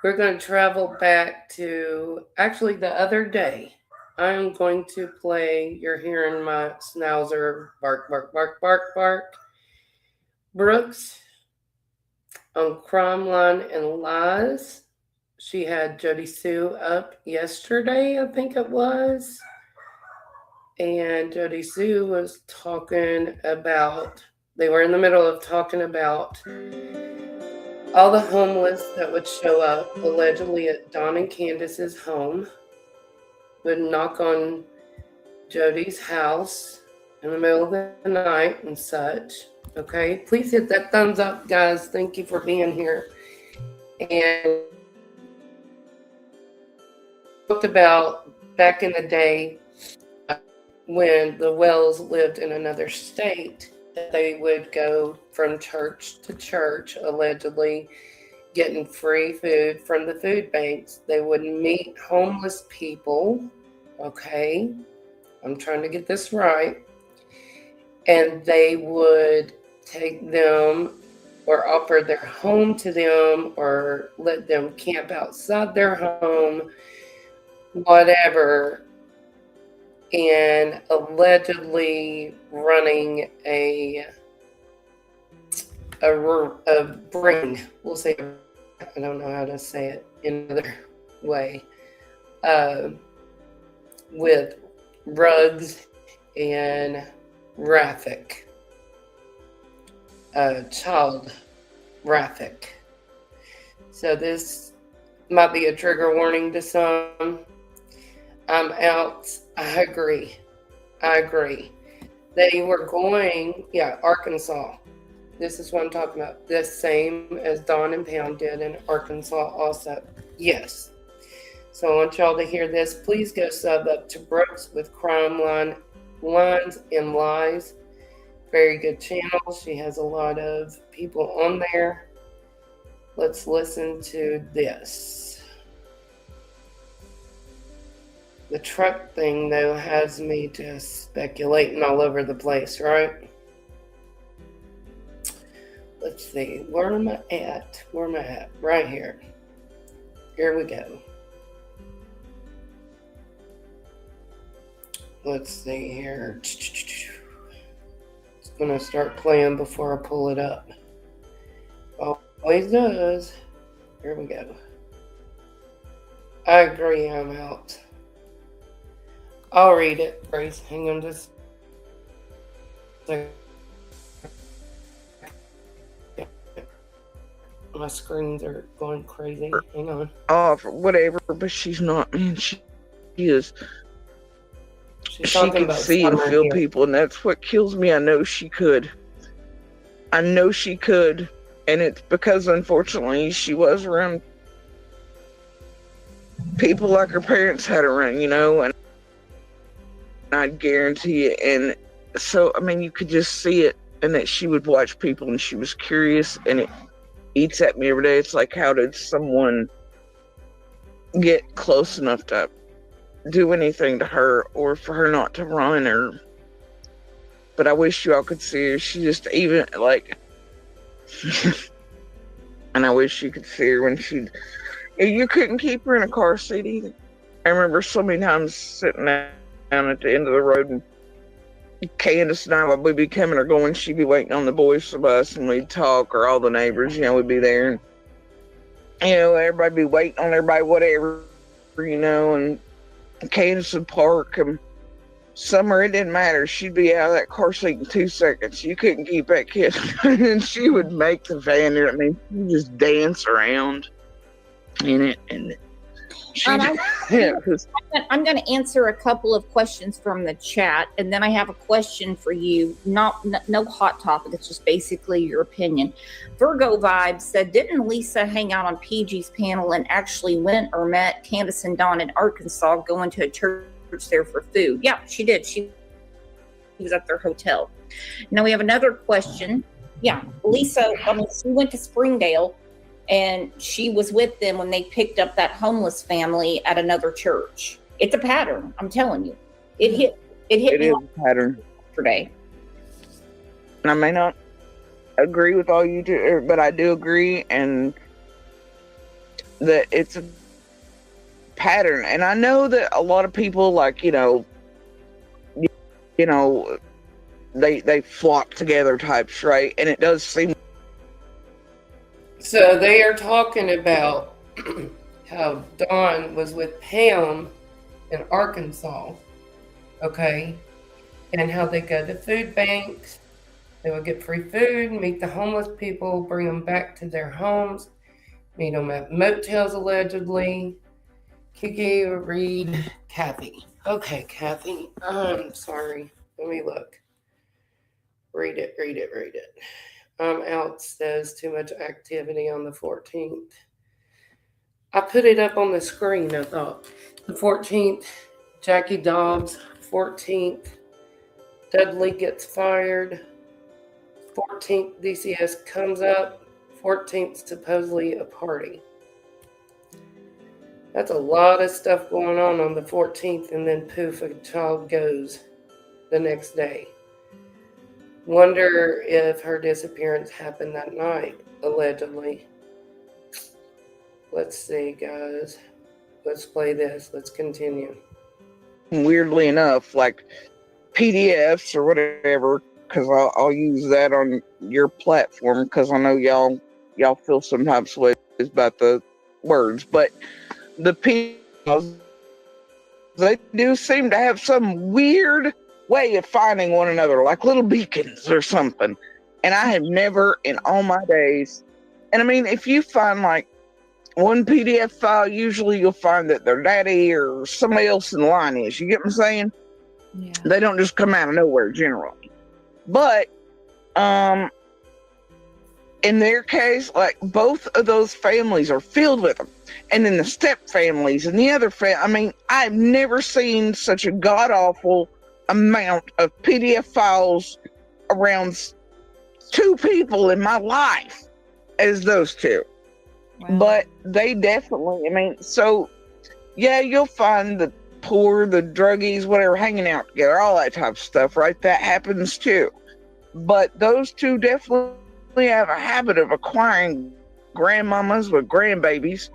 We're going to travel back to, actually, the other day. I'm going to play, you're hearing my schnauzer bark, bark, bark, bark, bark. Brooks on Crime Line and Lies. She had Jody Sue up yesterday, I think it was. And Jody Sue was talking about, they were in the middle of talking about all the homeless that would show up allegedly at Don and Candace's home, would knock on Jody's house in the middle of the night and such. Okay, please hit that thumbs up, guys. Thank you for being here. And talked about back in the day when the Wells lived in another state, that they would go from church to church, allegedly getting free food from the food banks. They would meet homeless people. Okay, I'm trying to get this right. And they would take them or offer their home to them or let them camp outside their home, whatever. and allegedly running a ring. We'll say, I don't know how to say it another way, with Ruggs and Raffic, child Raffic. So this might be a trigger warning to some. I'm out. I agree. They were going, Arkansas. This is what I'm talking about. The same as Don and Pound did in Arkansas also. Yes. So I want y'all to hear this. Please go sub up to Brooks with Crime Lines and Lies. Very good channel. She has a lot of people on there. Let's listen to this. The truck thing, though, has me just speculating all over the place, right? Let's see. Where am I at? Right here. Here we go. Let's see here. It's going to start playing before I pull it up. Always does. Here we go. I agree, I'm out. I'll read it, Grace. Hang on just a second. My screens are going crazy. Hang on. Off or whatever, but she's not, man. She is. She can see and feel people, and that's what kills me. I know she could. And it's because, unfortunately, she was around people like her parents had around, and I'd guarantee it. And so, I mean, you could just see it, and that she would watch people, and she was curious, and it eats at me every day. It's like, how did someone get close enough to do anything to her, or for her not to run? Or, but I wish you all could see her. She just even like, and I wish you could see her when you couldn't keep her in a car seat either. I remember so many times sitting down at the end of the road, and Candace and I would be coming or going. She'd be waiting on the boys from us, and we'd talk, or all the neighbors, we'd be there, and everybody be waiting on everybody, whatever, and Candace would park, and summer, it didn't matter. She'd be out of that car seat in 2 seconds. You couldn't keep that kid. And she would make the van there. I mean, she'd just dance around in it. And I'm going to answer a couple of questions from the chat, and then I have a question for you. No hot topic. It's just basically your opinion. Virgo Vibes said, didn't Lisa hang out on PG's panel and actually went or met Candace and Dawn in Arkansas going to a church there for food? Yeah, she did. She was at their hotel. Now we have another question. Yeah, Lisa, she went to Springdale, and she was with them when they picked up that homeless family at another church. It's a pattern. I'm telling you, it hit me is a pattern yesterday. And I may not agree with all you do, but I do agree, and that it's a pattern. And I know that a lot of people, like, they flock together types, right? And it does seem. So they are talking about how Dawn was with Pam in Arkansas, okay? And how they go to food banks, they would get free food, meet the homeless people, bring them back to their homes, meet them at motels allegedly. Kiki, read, Kathy. Okay, Kathy, I'm sorry. Let me look. Read it. Out says too much activity on the 14th. I put it up on the screen, I thought. The 14th, Jackie Dobbs. 14th, Dudley gets fired. 14th, DCS comes up. 14th, supposedly a party. That's a lot of stuff going on the 14th, and then poof, a child goes the next day. Wonder if her disappearance happened that night, allegedly. Let's see, guys. Let's play this. Let's continue. weirdly enough, like PDFs or whatever, because I'll use that on your platform because I know y'all feel some types of ways about the words, but the PDFs, they do seem to have some weird way of finding one another, like little beacons or something. And I have never in all my days, and I mean, if you find like one PDF file, usually you'll find that their daddy or somebody else in the line is. You get what I'm saying? Yeah. They don't just come out of nowhere generally. But in their case, like both of those families are filled with them. And then the step families and the other I mean, I've never seen such a god-awful amount of PDF files around two people in my life as those two. Wow. But they definitely, I mean, so yeah, you'll find the poor, the druggies, whatever, hanging out together, all that type of stuff, right? That happens too. But those two definitely have a habit of acquiring grandmamas with grandbabies.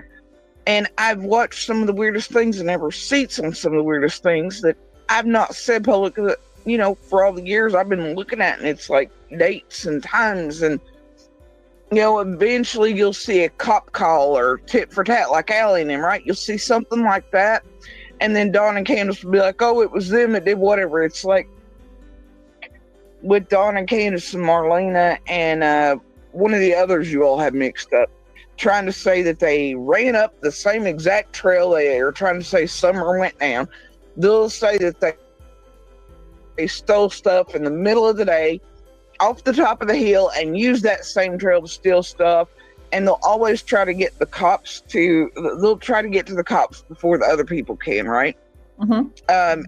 And I've watched some of the weirdest things and have receipts on some of the weirdest things that I've not said publicly, you know, for all the years I've been looking at. And it's like dates and times. And, you know, eventually you'll see a cop call or tit for tat like Allie and them, right? You'll see something like that. And then Dawn and Candace will be like, oh, it was them that did whatever. It's like with Dawn and Candace and Marlena and one of the others you all have mixed up, trying to say that they ran up the same exact trail they are trying to say Summer went down. They'll say that they stole stuff in the middle of the day off the top of the hill and used that same trail to steal stuff. And they'll always try to get the cops they'll try to get to the cops before the other people can, right? Mm-hmm.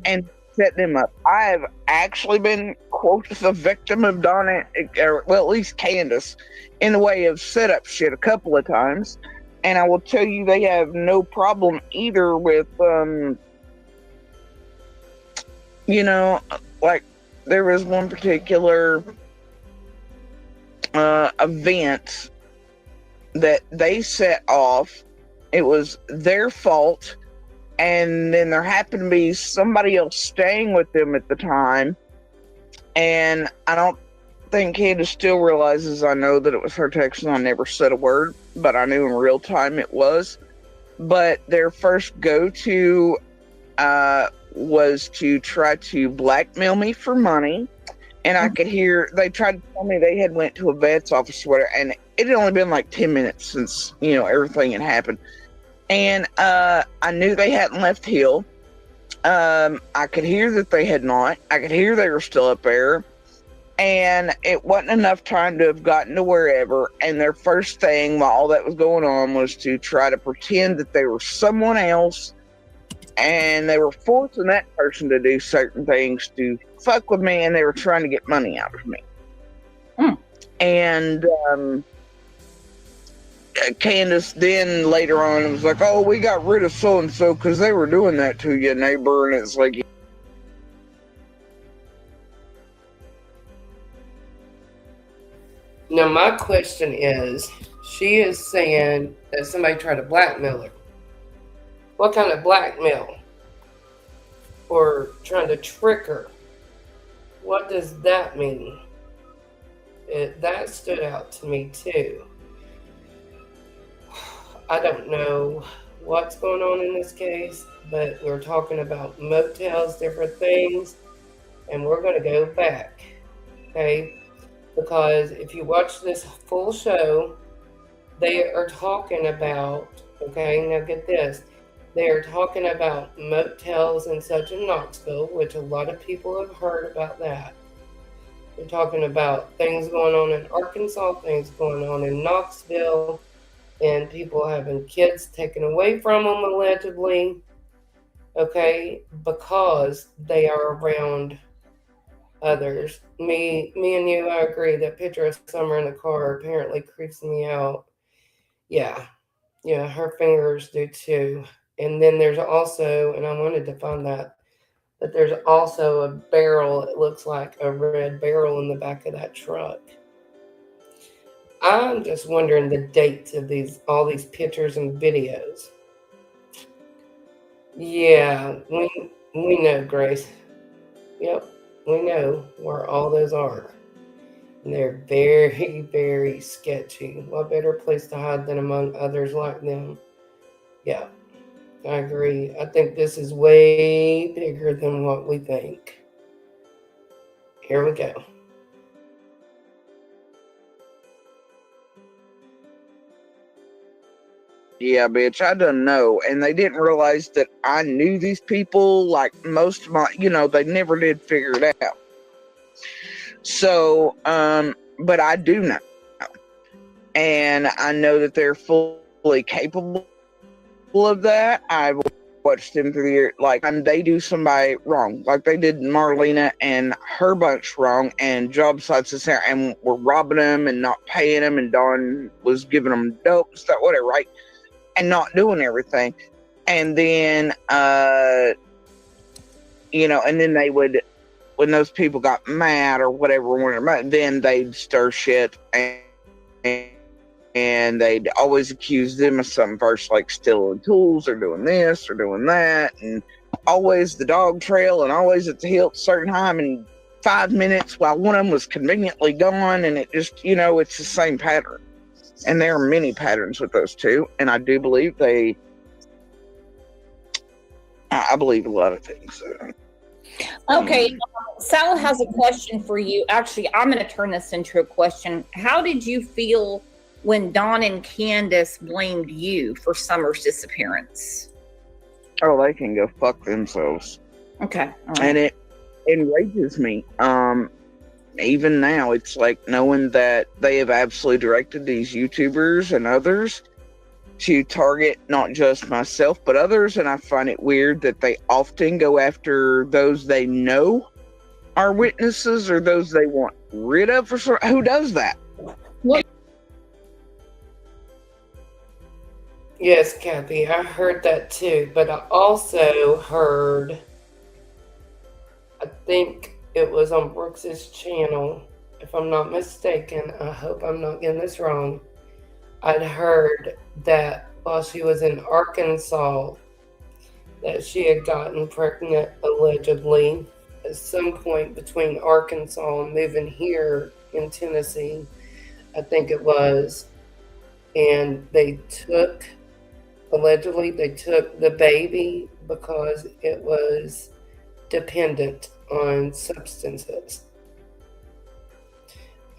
And set them up. I've actually been quoted as a victim of Donna, or well, at least Candace, in the way of setup shit a couple of times. And I will tell you, they have no problem either with, you know, like there was one particular event that they set off. It was their fault. And then there happened to be somebody else staying with them at the time. And I don't think Candace still realizes I know that it was her text and I never said a word, but I knew in real time it was. But their first go-to was to try to blackmail me for money. And I could hear, they tried to tell me they had went to a vet's office or whatever, and it had only been like 10 minutes since, you know, everything had happened. And I knew they hadn't left Hill. I could hear that they had not. I could hear they were still up there. And it wasn't enough time to have gotten to wherever. And their first thing while all that was going on was to try to pretend that they were someone else. And they were forcing that person to do certain things to fuck with me. And they were trying to get money out of me. And Candace then later on was like, oh, we got rid of so-and-so because they were doing that to you, neighbor. And it's like, Now, my question is, she is saying that somebody tried to blackmail her. What kind of blackmail? Or trying to trick her? What does that mean? That stood out to me too. I don't know what's going on in this case, but we're talking about motels, different things, and we're going to go back, okay? Because if you watch this full show, they are talking about, okay, now get this, they are talking about motels and such in Knoxville, which a lot of people have heard about that. They're talking about things going on in Arkansas, things going on in Knoxville, and people having kids taken away from them allegedly, okay, because they are around others. Me and you, I agree. That picture of Summer in the car apparently creeps me out. Yeah, her fingers do too. And then there's also, and I wanted to find that there's also a barrel, it looks like a red barrel in the back of that truck. I'm just wondering the dates of all these pictures and videos. Yeah, We know, Grace. Yep, we know where all those are. And they're very, very sketchy. What better place to hide than among others like them? Yeah, I agree. I think this is way bigger than what we think. Here we go. Yeah, bitch, I don't know. And they didn't realize that I knew these people. Like most of my, they never did figure it out. So, but I do know. And I know that they're fully capable of that. I've watched them through the year. Like, they do somebody wrong. Like they did Marlena and her bunch wrong, and job sites is there, and were robbing them and not paying them, and Dawn was giving them dope and stuff, whatever, right? And not doing everything. And then, and then they would, when those people got mad or whatever, then they'd stir shit and they'd always accuse them of something first, like stealing tools or doing this or doing that. And always the dog trail and always at the hill at a certain time in 5 minutes while one of them was conveniently gone. And it just, it's the same pattern. And there are many patterns with those two. And I do believe I believe a lot of things. Okay, Sal has a question for you. Actually, I'm going to turn this into a question. How did you feel when Dawn and Candace blamed you for Summer's disappearance? Oh, they can go fuck themselves. Okay. All right. And it enrages me. Even now, it's like knowing that they have absolutely directed these YouTubers and others to target not just myself, but others. And I find it weird that they often go after those they know are witnesses or those they want rid of. Who does that? What? Yes, Kathy, I heard that too. But I also heard, I think it was on Brooks's channel, if I'm not mistaken. I hope I'm not getting this wrong. I'd heard that while she was in Arkansas, that she had gotten pregnant allegedly at some point between Arkansas and moving here in Tennessee, I think it was. And allegedly they took the baby because it was dependent on substances.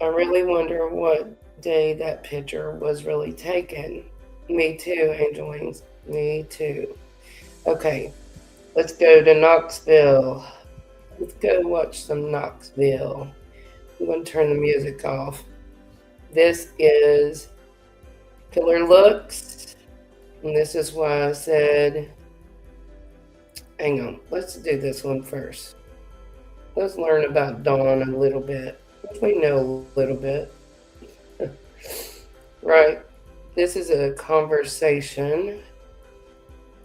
I really wonder what day that picture was really taken. Me too, Angel Wings. Me too. Okay, let's go to Knoxville. Let's go watch some Knoxville. I'm going to turn the music off. This is Killer Looks. And this is why I said, hang on, let's do this one first. Let's learn about Dawn a little bit. We know a little bit. Right. This is a conversation.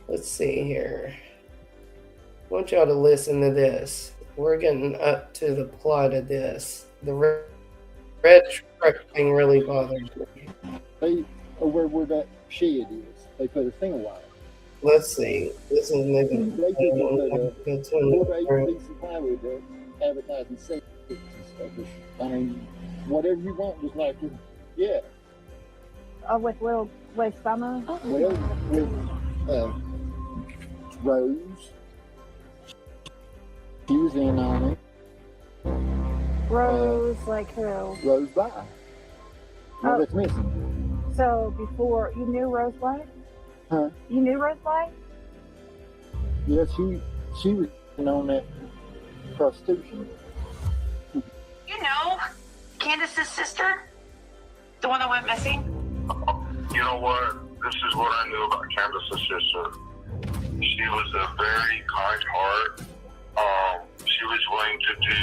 Let's see here. I want y'all to listen to this. We're getting up to the plot of this. The red truck thing really bothers me. They are where that shed is. They put a single wire. Let's see. This is maybe They just put 4 pieces of plywood there, advertising sales and stuff. I mean, whatever you want, just like your, yeah. With Summer? Well, with Rose. She was in on it. Rose, like who? Rose Black. No, that's missing. So before, you knew Rose Black? Huh? You knew Rose Black? Yeah, she was in on that prostitution. You know, Candace's sister? The one that went missing? You know what? This is what I knew about Candace's sister. She was a very kind heart. She was willing to do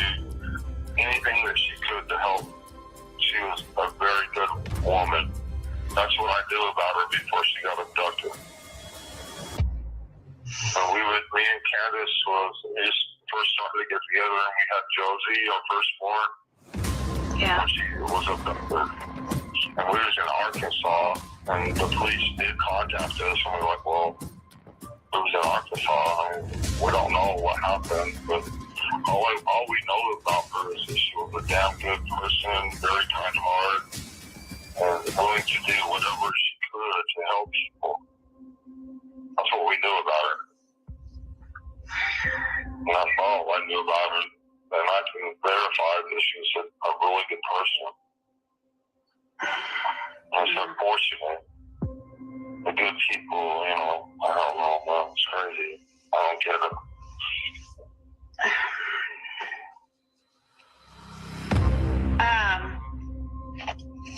anything that she could to help. She was a very good woman. That's what I knew about her before she got abducted. So me and Candace we just first started to get together, and we had Josie, our firstborn. Yeah. When she was abducted. And we was in Arkansas, and the police did contact us, and we were like, well, it was in Arkansas, and we don't know what happened, but all we know about her is that she was a damn good person, very kind heart, and willing to do whatever she could to help people. That's what we knew about her. And that's all I knew about her. And I can verify that she's a really good person. It's unfortunate. The good people, you know, I don't know, man, it's crazy. I don't get it.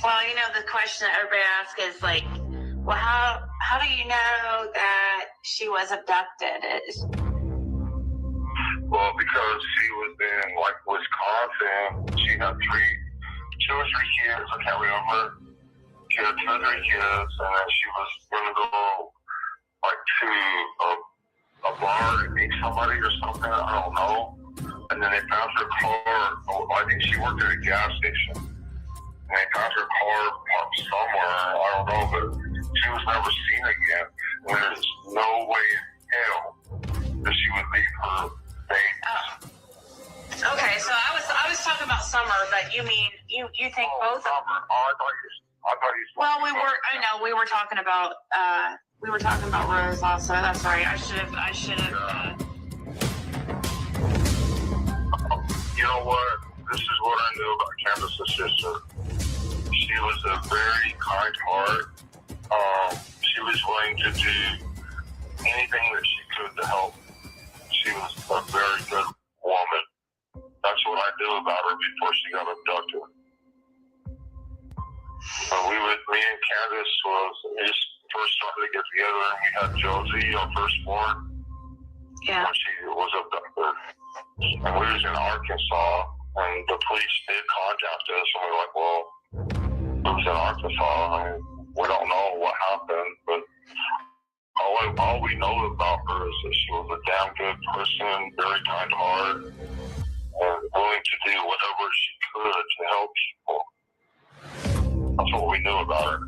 Well, you know, the question that everybody asks is like, well, how do you know that she was abducted? Well, because she was in like Wisconsin, she had two or three kids, I can't remember. She had 2 or 3 kids, and then she was gonna go like to a bar to meet somebody or something, I don't know. And then they found her car. Oh, I think she worked at a gas station. And they found her car parked somewhere, I don't know, but she was never seen again. And there's no way in hell that she would leave her baby. Okay, so I was talking about Summer, but you mean you think both of them? I thought you. Well, we were talking about Rose also. That's right. I should have. You know what? This is what I knew about Candace's sister. She was a very kind heart. She was willing to do anything that she could to help. She was a very good woman. That's what I knew about her before she got abducted. But me and Candace we just first started to get together, and we had Josie, our firstborn, when she was abducted. And we was in Arkansas, and the police did contact us, and we were like, well, it was in Arkansas, and we don't know what happened, but all we know about her is that she was a damn good person, very kind heart, and willing to do whatever she could to help people. That's what we knew about her.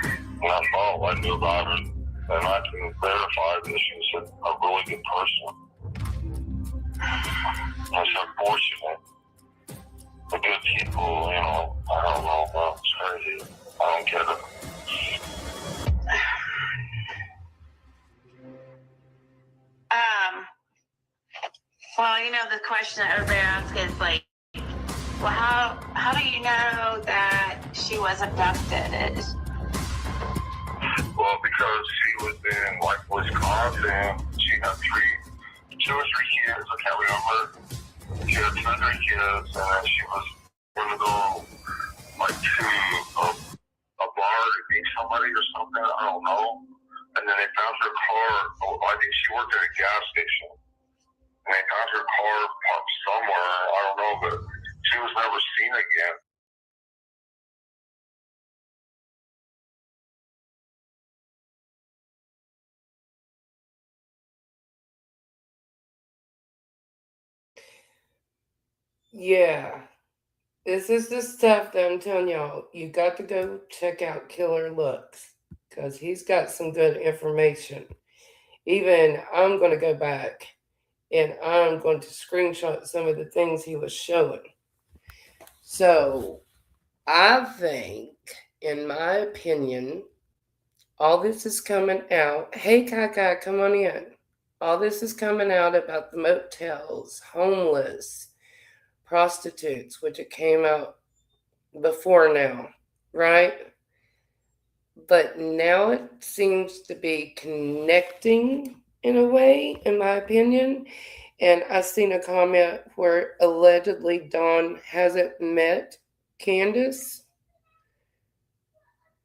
And that's all I knew about her. And I can verify that she's a really good person. It's unfortunate. The good people, you know, I don't know, man, it's crazy. I don't get it. Well, you know, the question that everybody asks is like, well, how do you know that she was abducted? Well, because she was in like Wisconsin, she had 2 or 3 kids, I can't remember. She had 2 or 3 kids, and then she was gonna go like to a bar to meet somebody or something, I don't know. And then they found her car. Oh, I think she worked at a gas station. And they found her car parked somewhere, I don't know, but she was never seen again. Yeah. This is the stuff that I'm telling y'all. You got to go check out Killer Looks because he's got some good information. Even I'm going to go back and I'm going to screenshot some of the things he was showing. So I think, in my opinion, all this is coming out. Hey, Kaka, come on in. All this is coming out about the motels, homeless, prostitutes, which it came out before now, right? But now it seems to be connecting in a way, in my opinion. And I seen a comment where allegedly Dawn hasn't met Candace.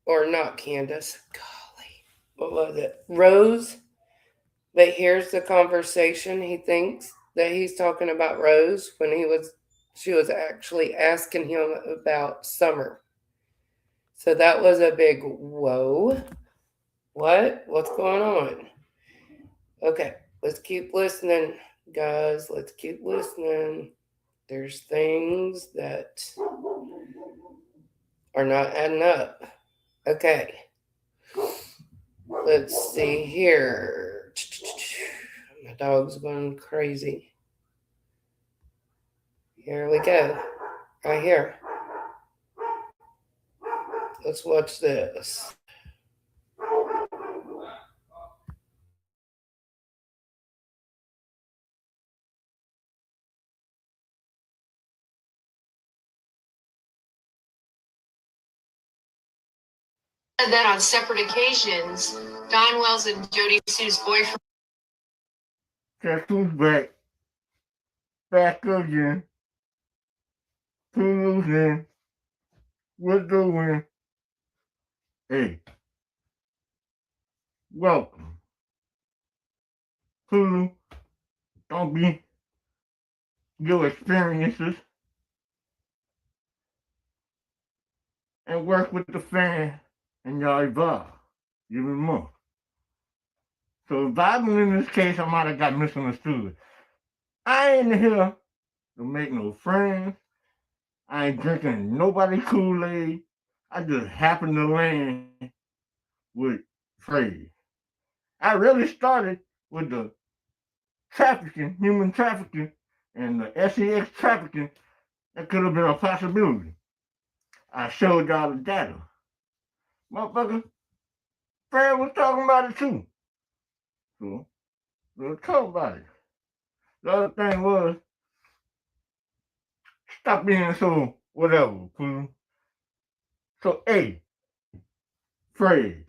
Or not Candace. Golly. What was it? Rose. But here's the conversation. He thinks that he's talking about Rose when she was actually asking him about Summer. So that was a big whoa. What? What's going on? Okay, let's keep listening, guys. Let's keep listening. There's things that are not adding up. Okay. Let's see here. My dog's going crazy. Here we go. Right here. Let's watch this. That on separate occasions, Don Wells and Jody Sue's boyfriend. Guess who's back? Back again. Who's in? What's doing? Hey. Welcome. Hulu. Don't be your experiences. And work with the fan. And y'all evolve. Even more. So Bible in this case, I might have got misunderstood. I ain't here to make no friends. I ain't drinking nobody Kool-Aid. I just happen to land with trade. I really started with the trafficking, human trafficking, and the sex trafficking. That could have been a possibility. I showed y'all the data. Motherfucker, Fred was talking about it too. So, let's talk about it. The other thing was, stop being so whatever, fool. So, A, Fred,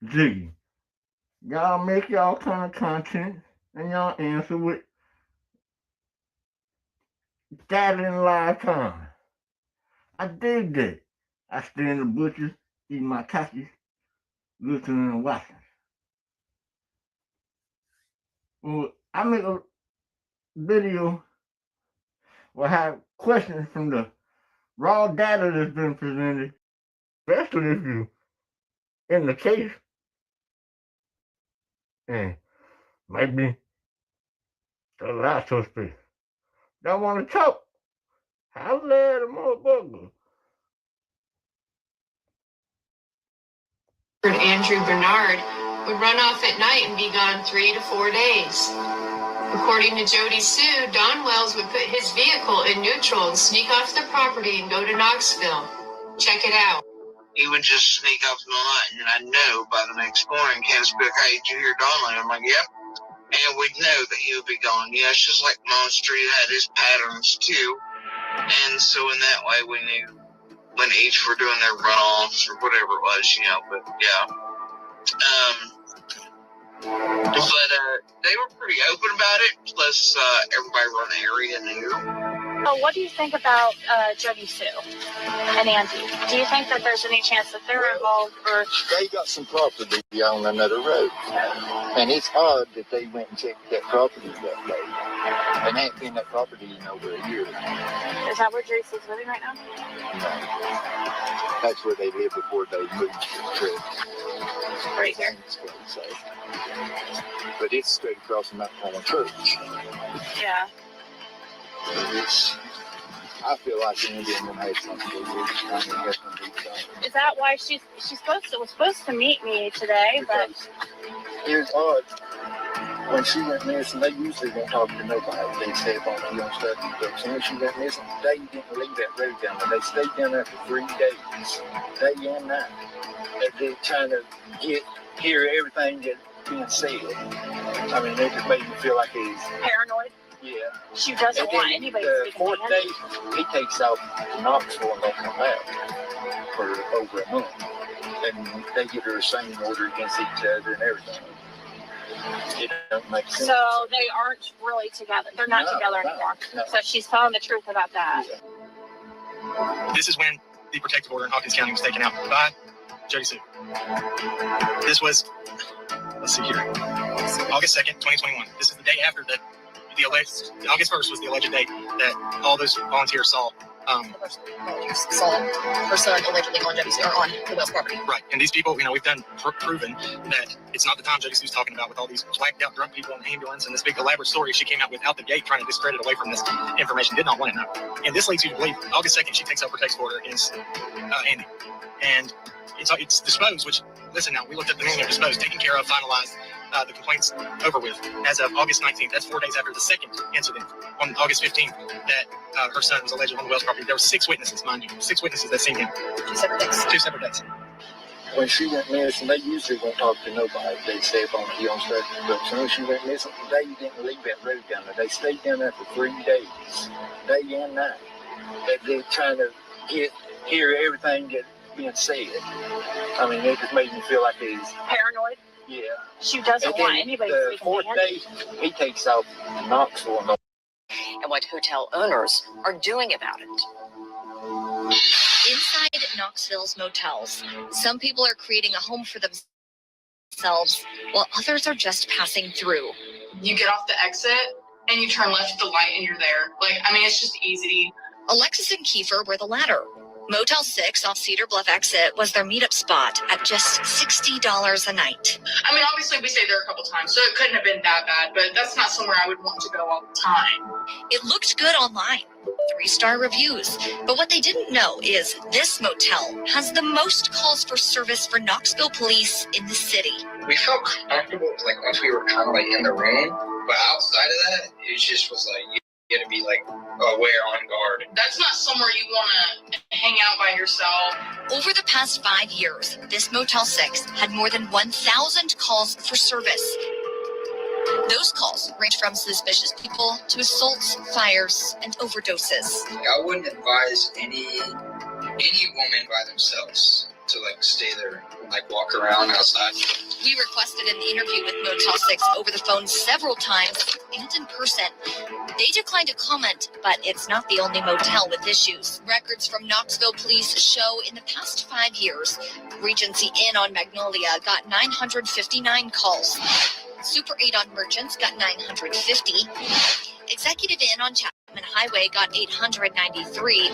Jiggy, y'all make y'all kind of content and y'all answer with data in live time. I did that. I stay in the butcher, eat my takis, listening and watching. Well, I make a video where I have questions from the raw data that's been presented, especially if you in the case, and maybe a lot suspect. Don't want to talk. How let a motherfucker? Andrew Bernard would run off at night and be gone 3 to 4 days. According to Jody Sue, Don Wells would put his vehicle in neutral and sneak off the property and go to Knoxville. Check it out. He would just sneak off in the night, and I know by the next morning, Candace would be like, hey, did you hear Don? I'm like, yep. And we'd know that he would be gone. Yeah, it's just like Monster, he had his patterns too. And so in that way, we knew when each were doing their runoffs or whatever it was, you know, but yeah. But they were pretty open about it, plus everybody around the area knew. So what do you think about Jody Sue and Andy? Do you think that there's any chance that they're involved, or They got some property on another road, and it's odd that they went and checked that property that day, and ain't been that property in over a year. is that where Jody Sue's living right now? No. That's where they lived before they moved to the trip. Right here. So, but it's straight across from that corner church. Yeah. It's, I feel like the Indian woman had something to do with it. Is that why she's was supposed to meet me today? But It's odd. When she went missing, they usually won't talk to nobody. They stay up on you and stuff. But as soon as she went missing, they didn't leave that road down there. They stayed down there for 3 days, day and night. They're trying to hear everything that's being said. I mean, they just made me feel like he's paranoid. Yeah. She doesn't And want then anybody the speaking fourth to day, him. he takes off to Knoxville and don't come back for over a month. And they get a restraining order against each other and everything. It don't make sense. So they aren't really together. They're not together anymore. No. So she's telling the truth about that. This is when the protective order in Hawkins County was taken out by Jody Sue. This was, let's see here, August 2nd, 2021. This is the day after the alleged, August 1st was the alleged date that all those volunteers saw. Saw her son allegedly on Jody Sue, or on the Wells property. Right, and these people, we've done proven that it's not the time Jody Sue's talking about with all these blacked out drunk people in the ambulance and this big elaborate story she came out with out the gate trying to discredit away from this information, did not want to know. And this leads you to believe August 2nd she takes out protective order against Andy. And it's disposed, which, listen now, we looked at the meaning of disposed, taken care of, finalized. the complaints over with as of August 19th. That's 4 days after the second incident on August 15th that her son was alleged on the Wells property. There were 6 witnesses, mind you, 6 witnesses that seen him. 2 separate days. 2 separate days. When she went missing, they usually won't talk to nobody. They stay up on the hill and stuff. But as soon as she went missing, they didn't leave that road down there. They stayed down there for 3 days, day and night. They're trying to hear everything that's being said. I mean, it just made me feel like it's Paranoid? yeah. She doesn't And want then anybody the speaking to 4th day, he takes off to Knoxville. And what hotel owners are doing about it. Inside Knoxville's motels, some people are creating a home for themselves, while others are just passing through. You get off the exit and you turn left at the light and you're there. Like, I mean, it's just easy. Alexis and Kiefer were the latter. Motel 6 off Cedar Bluff exit was their meetup spot at just $60 a night. I mean, obviously we stayed there a couple times, so it couldn't have been that bad, but that's not somewhere I would want to go all the time. It looked good online, 3-star reviews. But what they didn't know is this motel has the most calls for service for Knoxville police in the city. We felt comfortable, like once we were kind of like in the room, but outside of that, it just was like, you had to be like aware, on guard. That's not somewhere you want to hang out by yourself. Over the past 5 years, this Motel 6 had more than 1,000 calls for service. Those calls range from suspicious people to assaults, fires, and overdoses. I wouldn't advise any woman by themselves to like stay there and like walk around outside. We requested an interview with Motel 6 over the phone several times and in person. They declined to comment, but it's not the only motel with issues. Records from Knoxville police show in the past 5 years, Regency Inn on Magnolia got 959 calls. Super 8 on Merchants got 950. Executive Inn on Chapman Highway got 893.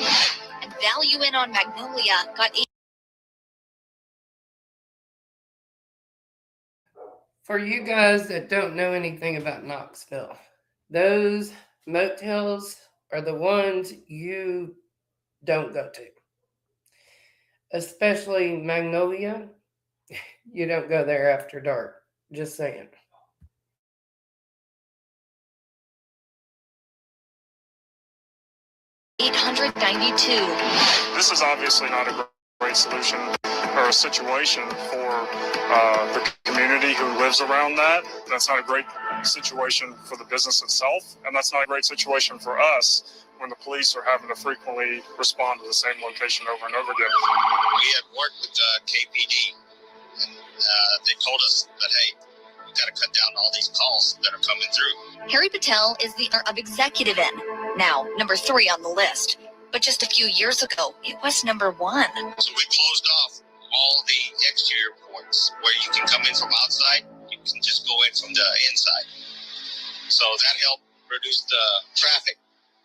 And Value Inn on Magnolia got 8. For you guys that don't know anything about Knoxville, those motels are the ones you don't go to. Especially Magnolia. You don't go there after dark. Just saying. This is obviously not a great solution or a situation for the community who lives around that. That's not a great situation for the business itself, and that's not a great situation for us when the police are having to frequently respond to the same location over and over again. We had worked with KPD, and they told us that, hey, we got to cut down all these calls that are coming through. Harry Patel is the owner of Executive Inn, now number 3 on the list. But just a few years ago, it was number 1. So we closed off all the exterior points where you can come in from outside. You can just go in from the inside. So that helped reduce the traffic,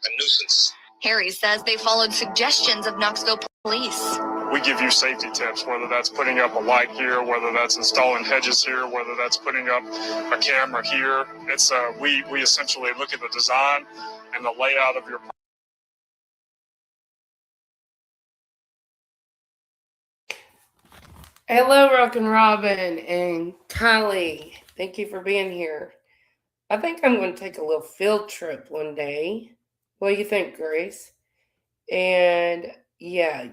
the nuisance. Harry says they followed suggestions of Knoxville police. We give you safety tips, whether that's putting up a light here, whether that's installing hedges here, whether that's putting up a camera here. It's we essentially look at the design and the layout of your. Hello, Rockin' Robin and Kylie. Thank you for being here. I think I'm going to take a little field trip one day. What do you think, Grace? And yeah,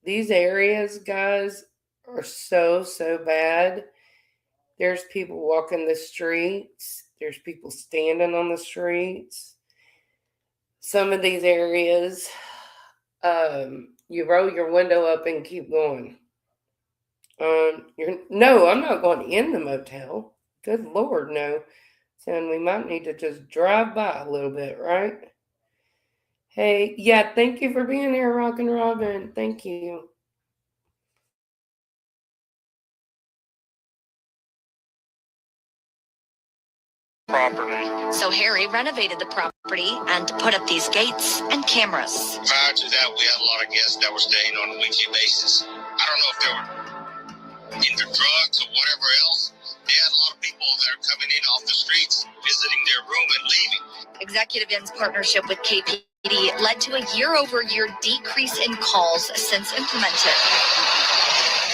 these areas, guys, are so bad. There's people walking the streets. There's people standing on the streets. Some of these areas, you roll your window up and keep going. No, I'm not going in the motel. Good Lord, no. So we might need to just drive by a little bit, right? Hey, yeah, thank you for being here, Rockin' Robin. Thank you. Property. So Harry renovated the property and put up these gates and cameras. Prior to that, we had a lot of guests that were staying on a weekly basis. I don't know if they were into drugs or whatever else. They had a lot of people that are coming in off the streets, visiting their room and leaving. Executive Inn's partnership with KPD led to a year-over-year decrease in calls since implemented.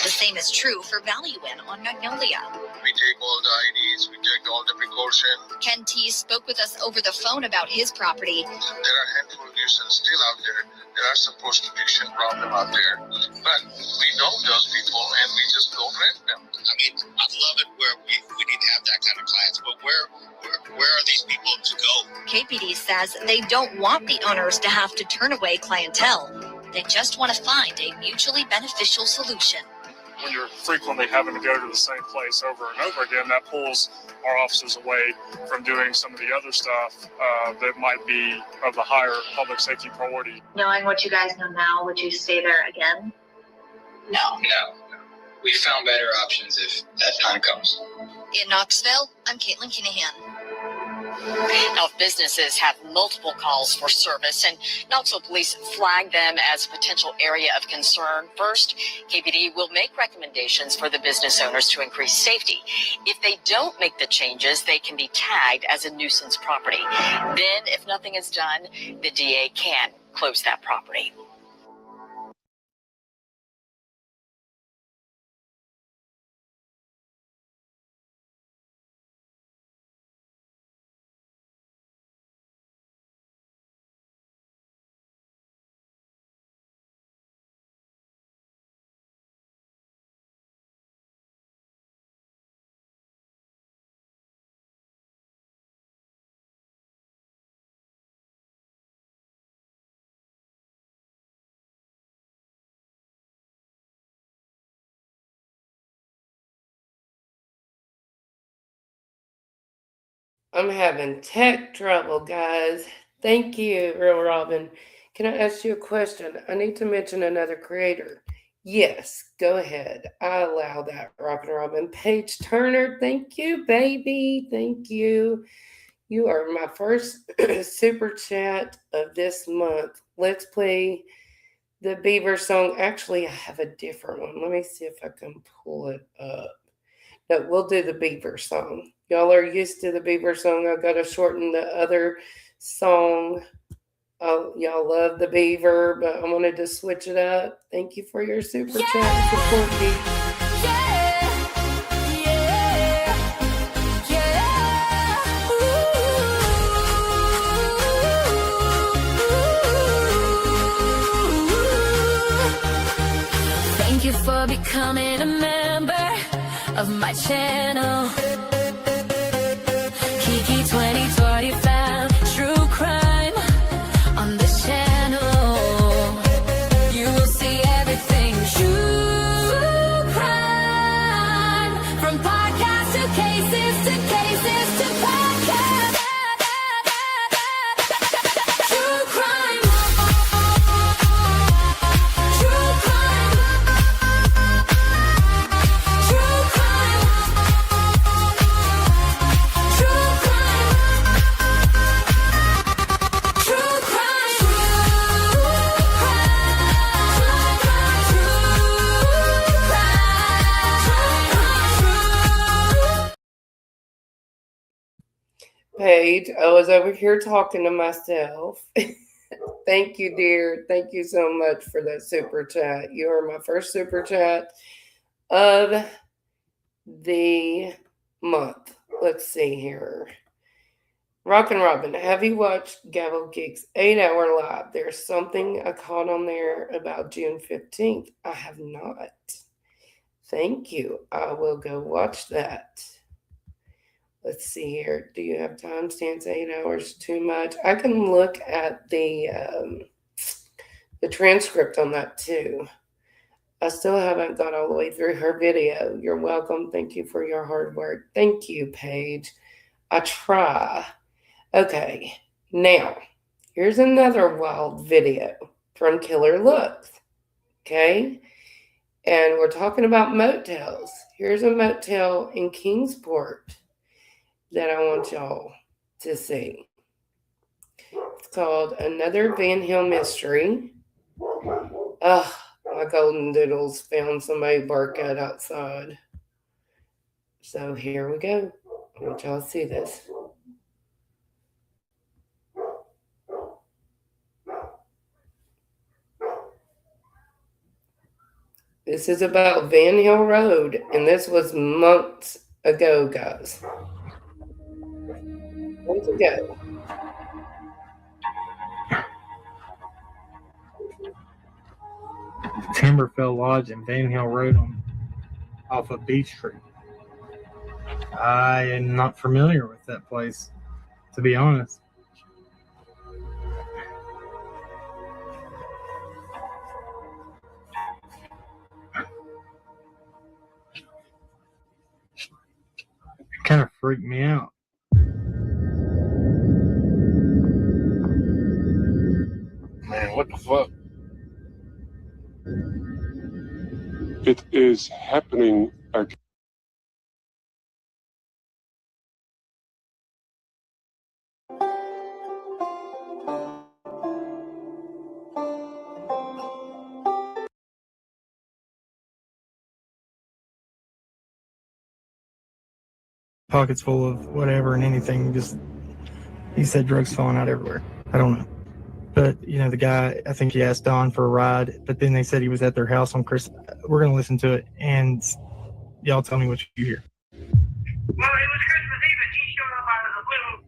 The same is true for Value Inn on Magnolia. We take all the IDs, we take all the precautions. Ken T spoke with us over the phone about his property. There are a handful of nuisance still out there. There are some prostitution problem out there. But we know those people and we just don't rent them. I mean, I love it where we need to have that kind of class, but where are these people to go? KPD says they don't want the owners to have to turn away clientele. They just want to find a mutually beneficial solution. When you're frequently having to go to the same place over and over again, that pulls our officers away from doing some of the other stuff that might be of the higher public safety priority. Knowing what you guys know now, would you stay there again? No. We found better options if that time comes. In Knoxville, I'm Caitlin Kinahan. Now, if businesses have multiple calls for service and Knoxville police flag them as a potential area of concern, first, KPD will make recommendations for the business owners to increase safety. If they don't make the changes, they can be tagged as a nuisance property. Then, if nothing is done, the DA can close that property. I'm having tech trouble, guys. Thank you, Real Robin. Can I ask you a question? I need to mention another creator. Yes, go ahead. I allow that, Rockin' Robin. Paige Turner, thank you, baby. Thank you. You are my first super chat of this month. Let's play the Beaver song. Actually, I have a different one. Let me see if I can pull it up. No, we'll do the Beaver song. Y'all are used to the Beaver song. I've got to shorten the other song. Oh, y'all love the Beaver, but I wanted to switch it up. Thank you for your super chat and support, Beaver. Thank you for becoming a member of my channel. Kiki 2025, true crime on this channel. You will see everything true crime, from podcast to cases to podcast. True crime. True crime. True crime. True crime. True crime. Paige, I was over here talking to myself. Thank you, dear. Thank you so much for that super chat. You are my first super chat of the month. Let's see here. Rockin' Robin, have you watched Gavel Geeks 8-hour live? There's something I caught on there about June 15th. I have not. Thank you. I will go watch that. Let's see here. Do you have timestamps? 8 hours too much? I can look at the transcript on that too. I still haven't got all the way through her video. You're welcome. Thank you for your hard work. Thank you, Paige. I try. Okay, now here's another wild video from Killer Looks. Okay, and we're talking about motels. Here's a motel in Kingsport that I want y'all to see. It's called Another Van Hill Mystery. Oh, my golden doodles found somebody bark at outside. So here we go. I want y'all to see this. This is about Van Hill Road, and this was months ago, guys. Months ago. Timberfell Lodge and Van Hill Road off of Beach Street. I am not familiar with that place, to be honest. It kind of freaked me out. Man, what the fuck? It is happening again. Pockets full of whatever and anything. Just, he said drugs falling out everywhere. I don't know. But, you know, the guy, I think he asked Don for a ride, but then they said he was at their house on Christmas. We're going to listen to it, and y'all tell me what you hear. Well, it was Christmas Eve, and he showed up out of the blue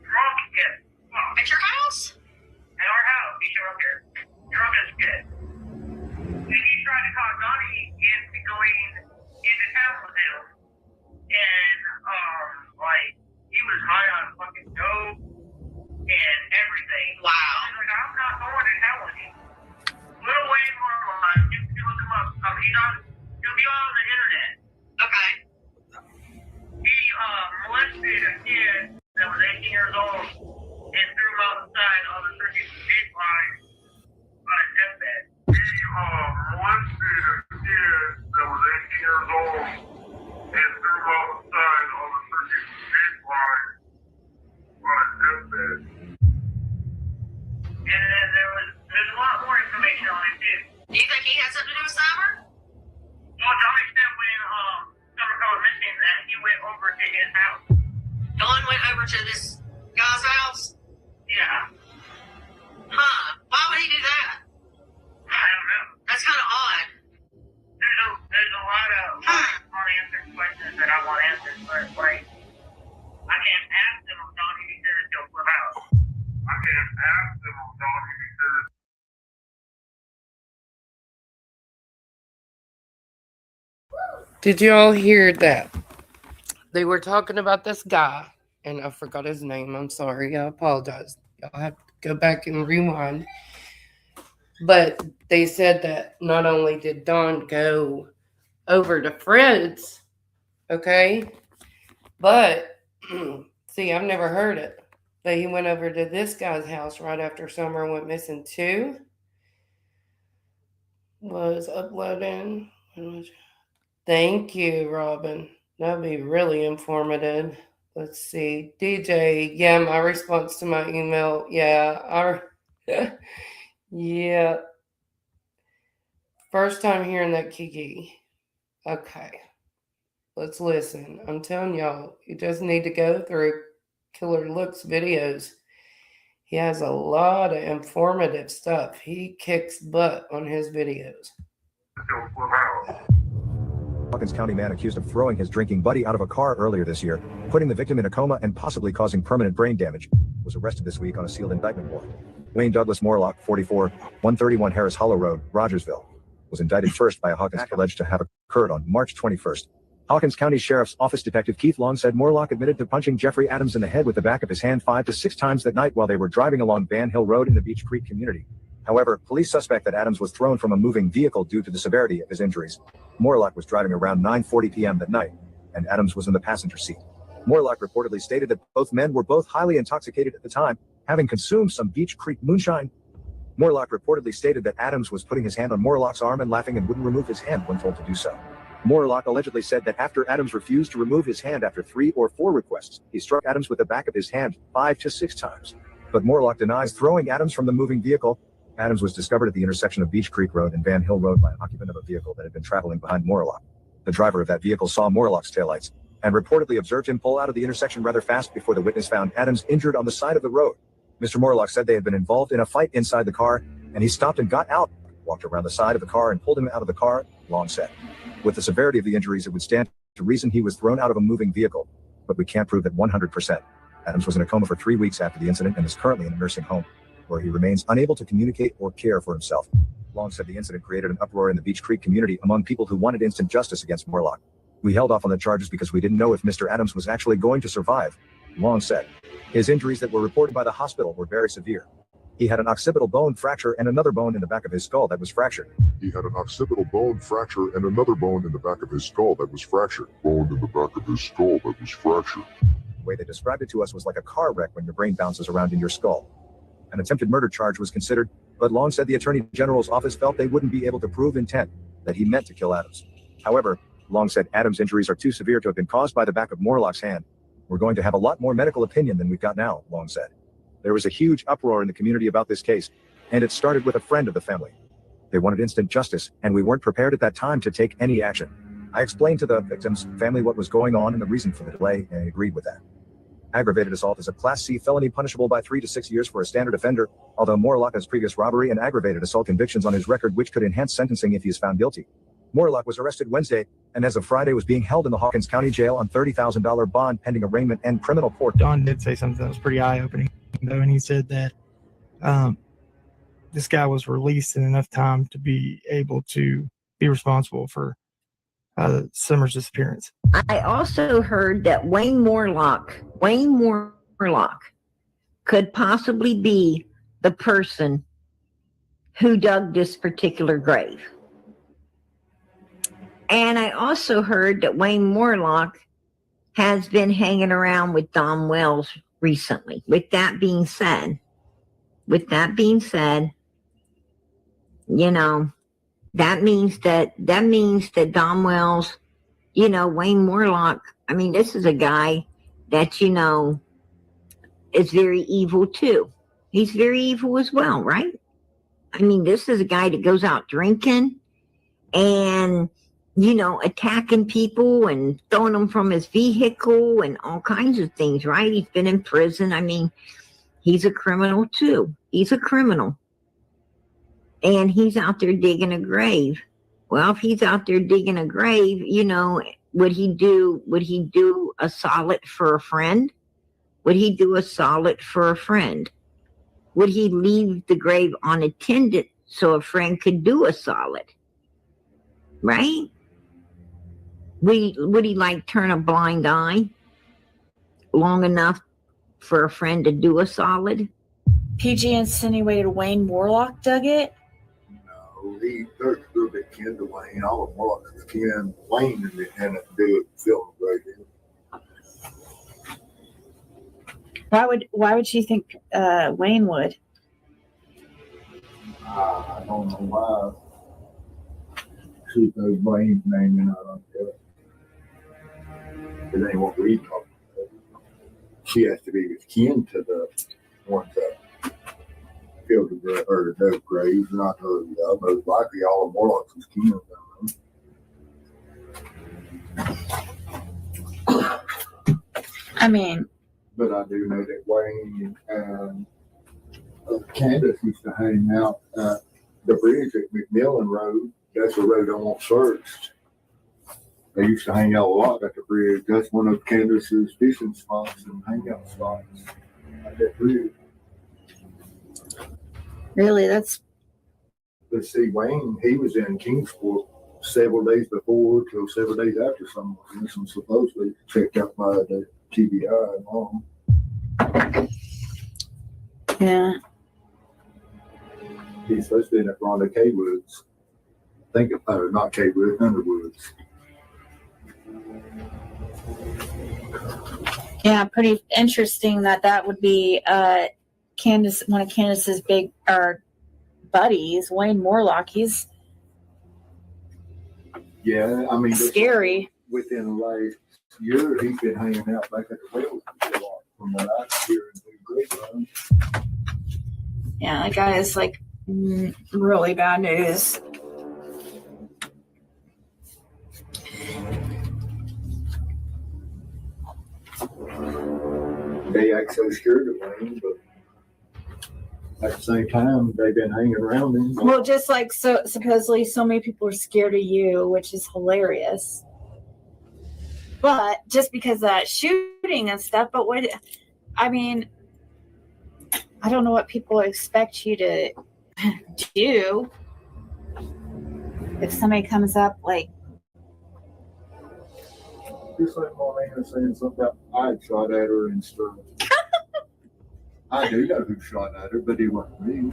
drunk again. At your house? At our house. He showed up here drunk as shit. And he tried to talk Donnie into going into town with him. And, like, he was high on fucking dope and everything. Wow. He's like, I'm not going to town with you. Lil Wayne Marlon, you can look him up. He'll be on the internet. Okay. He molested a kid that was 18 years old and threw him outside on the circuit state line on a deathbed. He molested a kid that was 18 years old and threw him outside on the circuit state line on a deathbed. And then there's a lot more information on it too. Do you think he has something to do with Summer? Well, Tommy said when Summer was missing that he went over to his house. Don went over to this guy's house? Yeah. Huh. Why would he do that? I don't know. That's kind of odd. There's a lot of unanswered questions that I want answered, but like I can't ask them if Donnie because he'll flip out. I can't ask them if Donnie because Did you all hear that? They were talking about this guy, and I forgot his name. I'm sorry. I apologize. Y'all have to go back and rewind. But they said that not only did Don go over to Fred's, okay, but see, I've never heard it. But he went over to this guy's house right after Summer went missing too. Was uploading. Thank you, Robin. That'd be really informative. Let's see. DJ, yeah, my response to my email. Yeah, yeah. First time hearing that, Kiki. Okay. Let's listen. I'm telling y'all, you just need to go through Killer Looks videos. He has a lot of informative stuff. He kicks butt on his videos. Hawkins County man accused of throwing his drinking buddy out of a car earlier this year, putting the victim in a coma and possibly causing permanent brain damage, was arrested this week on a sealed indictment warrant. Wayne Douglas Morlock, 44, 131 Harris Hollow Road, Rogersville, was indicted first by a Hawkins alleged to have occurred on March 21st. Hawkins County Sheriff's Office Detective Keith Long said Morlock admitted to punching Jeffrey Adams in the head with the back of his hand 5 to 6 times that night while they were driving along Van Hill Road in the Beach Creek community. However, police suspect that Adams was thrown from a moving vehicle due to the severity of his injuries. Morlock was driving around 9:40 p.m. that night, and Adams was in the passenger seat. Morlock reportedly stated that both men were both highly intoxicated at the time, having consumed some Beach Creek moonshine. Morlock reportedly stated that Adams was putting his hand on Morlock's arm and laughing and wouldn't remove his hand when told to do so. Morlock allegedly said that after Adams refused to remove his hand after 3 or 4 requests, he struck Adams with the back of his hand 5 to 6 times. But Morlock denies throwing Adams from the moving vehicle. Adams was discovered at the intersection of Beach Creek Road and Van Hill Road by an occupant of a vehicle that had been traveling behind Morlock. The driver of that vehicle saw Morlock's taillights and reportedly observed him pull out of the intersection rather fast before the witness found Adams injured on the side of the road. Mr. Morlock said they had been involved in a fight inside the car, and he stopped and got out walked around the side of the car and pulled him out of the car, Long said. With the severity of the injuries, it would stand to reason he was thrown out of a moving vehicle, but we can't prove that 100%. Adams was in a coma for 3 weeks after the incident and is currently in a nursing home, where he remains unable to communicate or care for himself. Long said the incident created an uproar in the Beach Creek community among people who wanted instant justice against Morlock. We held off on the charges because we didn't know if Mr. Adams was actually going to survive, Long said. His injuries that were reported by the hospital were very severe. He had an occipital bone fracture and another bone in the back of his skull that was fractured. He had an occipital bone fracture and another bone in the back of his skull that was fractured. Bone in the back of his skull that was fractured. The way they described it to us was like a car wreck when your brain bounces around in your skull. An attempted murder charge was considered, but Long said the Attorney General's office felt they wouldn't be able to prove intent, that he meant to kill Adams. However, Long said Adams' injuries are too severe to have been caused by the back of Morlock's hand. We're going to have a lot more medical opinion than we've got now, Long said. There was a huge uproar in the community about this case, and it started with a friend of the family. They wanted instant justice, and we weren't prepared at that time to take any action. I explained to the victim's family what was going on and the reason for the delay, and they agreed with that. Aggravated assault is a Class C felony punishable by 3 to 6 years for a standard offender, although Morlock has previous robbery and aggravated assault convictions on his record which could enhance sentencing if he is found guilty. Morlock was arrested Wednesday, and as of Friday was being held in the Hawkins County Jail on $30,000 bond pending arraignment and criminal court. Don did say something that was pretty eye-opening, though, and he said that this guy was released in enough time to be able to be responsible for Summer's disappearance. I also heard that Wayne Morlock could possibly be the person who dug this particular grave. And I also heard that Wayne Morlock has been hanging around with Don Wells recently. With that being said, you know, that means that Don Wells, you know, Wayne Morlock, I mean, this is a guy that, you know, is very evil too. He's very evil as well, right? I mean, this is a guy that goes out drinking and, you know, attacking people and throwing them from his vehicle and all kinds of things, right? He's been in prison. I mean, he's a criminal too. He's a criminal. And he's out there digging a grave. Well, if he's out there digging a grave, you know, would he do a solid for a friend? Would he do a solid for a friend? Would he leave the grave unattended so a friend could do a solid? Right? Would he like turn a blind eye long enough for a friend to do a solid? PG insinuated Wayne Morlock dug it. No, they're a little bit kin to Wayne. All of Morlock is kin. Wayne and it had to do it, Phil right here. Why would she think Wayne would? I don't know why. She throws Wayne's name in. I don't care. It ain't what we talk about. She has to be with kin to the ones that killed those graves, not her. Most likely all of Morlocks is kin. I mean, but I do know that Wayne and Candace used to hang out at the bridge at McMillan Road. That's the road I want searched. They used to hang out a lot at the bridge. That's one of Candace's fishing spots and hangout spots at that bridge. Really, that's... Let's see, Wayne, he was in Kingsport several days before till several days after someone was supposedly checked out by the TBI and all. Yeah. He's supposed to be in at Rhonda K. Woods. Think of, not K. Woods, Underwoods. Yeah, pretty interesting that would be Candace, one of Candace's big buddies, Wayne Morlock. He's I mean scary. Within the last year, he's been hanging out back at the Wells a lot, from what I hear in the grapevine. Yeah, that guy is like really bad news. They act so scared of Wayne, but at the same time, they've been hanging around him. Well, just like so, supposedly so many people are scared of you, which is hilarious. But just because of that shooting and stuff, but what, I mean, I don't know what people expect you to do if somebody comes up like, Just like Marlena saying something about I had shot at her and stuff. I do know who shot at her, but it wasn't me.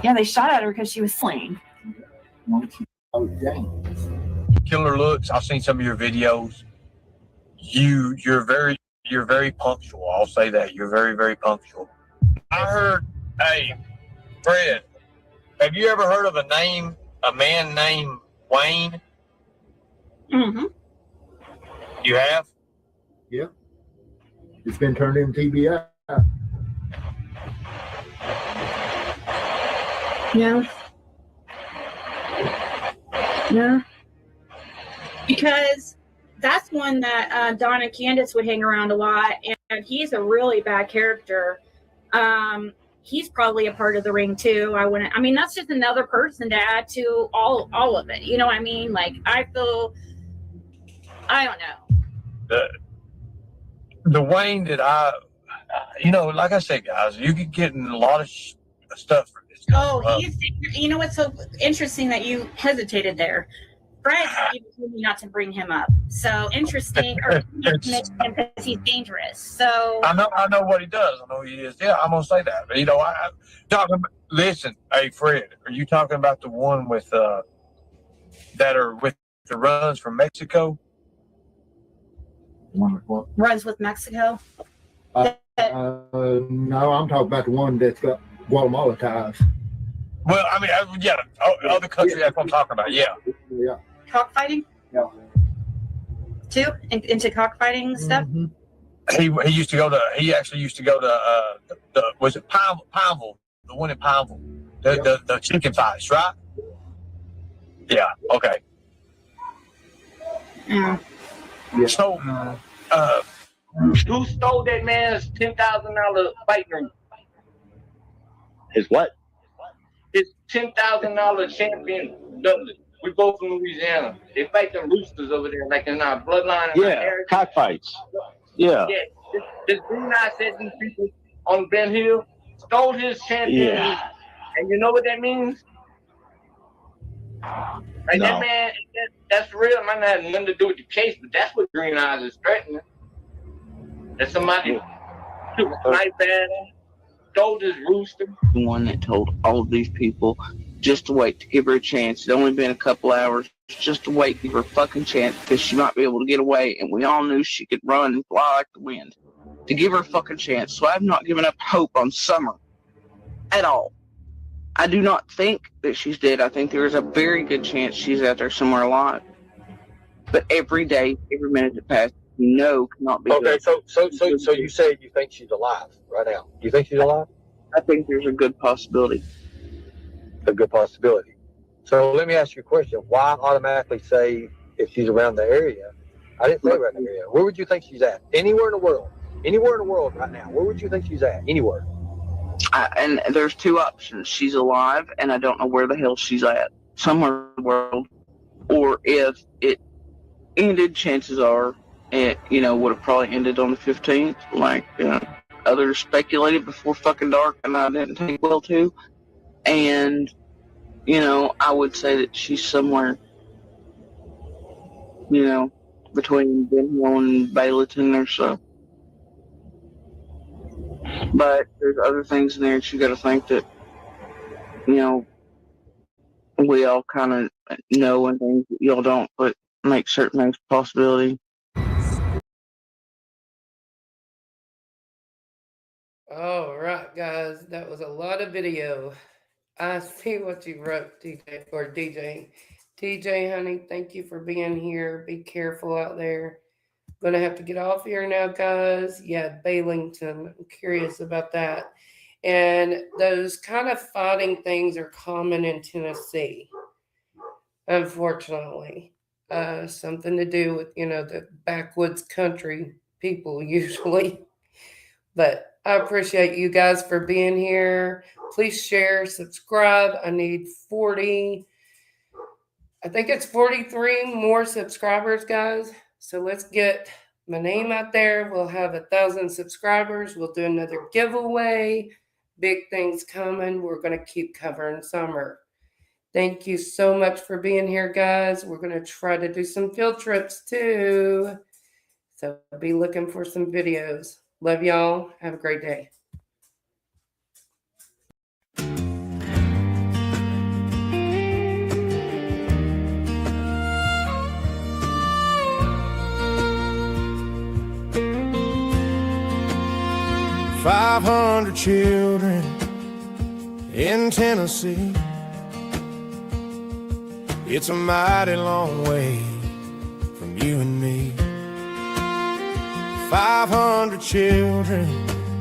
yeah, they shot at her because she was slain. Oh, dang. Killer looks. I've seen some of your videos. You're very punctual. I'll say that. You're very, very punctual. I heard, hey, Fred, have you ever heard of a man named Wayne? Mm-hmm. You have? Yeah. It's been turned into TBI. Yeah. Yeah. Because that's one that Don and Candace would hang around a lot, and he's a really bad character. He's probably a part of the ring too. I mean, that's just another person to add to all of it. You know what I mean? Like, I don't know. The Wayne that like I said, guys, you could get in a lot of stuff from this guy. Oh, you know what's so interesting that you hesitated there? Fred even told me not to bring him up. So interesting, or not to mention him because he's dangerous. So I know what he does. I know he is. Yeah, I'm gonna say that. But, listen, hey Fred, are you talking about the one with that are with the runs from Mexico? runs with Mexico. No, I'm talking about the one that's got Guatemala ties. Well, I mean, other countries. That's what I'm talking about. Yeah. Yeah. Cockfighting? Yeah. Too? Into cockfighting stuff? Mm-hmm. He used to go to. He actually used to go to. Was it Pineville? The one in Pineville. The chicken fights, right? Yeah. Okay. Yeah. So, who stole that man's $10,000 fight ring? His what? His $10,000 champion doublet. We both from Louisiana. They fight them roosters over there, like in our bloodline. Yeah, cockfights. Yeah. Yeah. This green eye said these people on Ben Hill stole his champion. Yeah. And you know what that means? Like No. that man, that's real. It might not have nothing to do with the case, but that's what Green Eyes is threatening. That somebody took a knife at him, stole his rooster. The one that told all of these people just to wait, to give her a chance. It's only been a couple hours. Just to wait, give her a fucking chance because she might be able to get away. And we all knew she could run and fly like the wind. To give her a fucking chance. So I've not given up hope on Summer at all. I do not think that she's dead. I think there is a very good chance she's out there somewhere alive. But every day, every minute that passes, you know cannot be okay. good. So you say you think she's alive right now? You think she's alive? I think there's a good possibility. A good possibility. So let me ask you a question. Why automatically say if she's around the area? I didn't say around the area. Where would you think she's at? Anywhere in the world. Anywhere in the world right now. Where would you think she's at? Anywhere. And there's two options. She's alive, and I don't know where the hell she's at. Somewhere in the world. Or if it ended, chances are it, would have probably ended on the 15th, like others speculated before fucking dark, and I didn't think well to. And, I would say that she's somewhere, between Ben Hill and Bayleton or so. But there's other things in there that you got to think that, we all kind of know and things that y'all don't, but make certain things a possibility. All right, guys, that was a lot of video. I see what you wrote, DJ. TJ, honey, thank you for being here. Be careful out there. Gonna have to get off here now, guys. Yeah, Bailington. I'm curious about that. And those kind of fighting things are common in Tennessee, unfortunately. Something to do with, the backwoods country people usually. But I appreciate you guys for being here. Please share, subscribe. I need 40, I think it's 43 more subscribers, guys. So let's get my name out there. We'll have 1,000 subscribers. We'll do another giveaway. Big things coming. We're going to keep covering summer. Thank you so much for being here, guys. We're going to try to do some field trips too. So be looking for some videos. Love y'all. Have a great day. $500 children in Tennessee. It's a mighty long way from you and me. 500 children,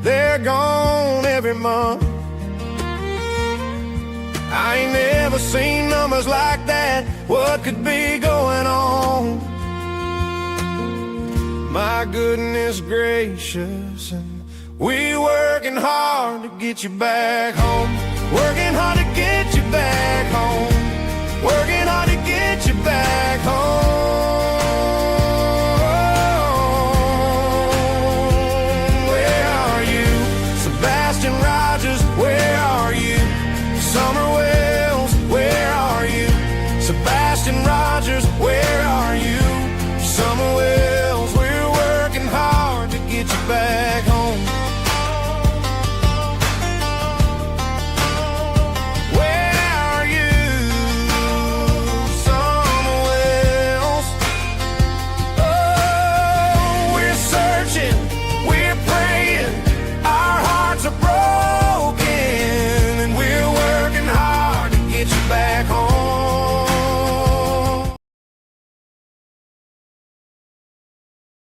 they're gone every month. I ain't never seen numbers like that. What could be going on? My goodness gracious, and we working hard to get you back home. Working hard to get you back home. Working hard to get you back home.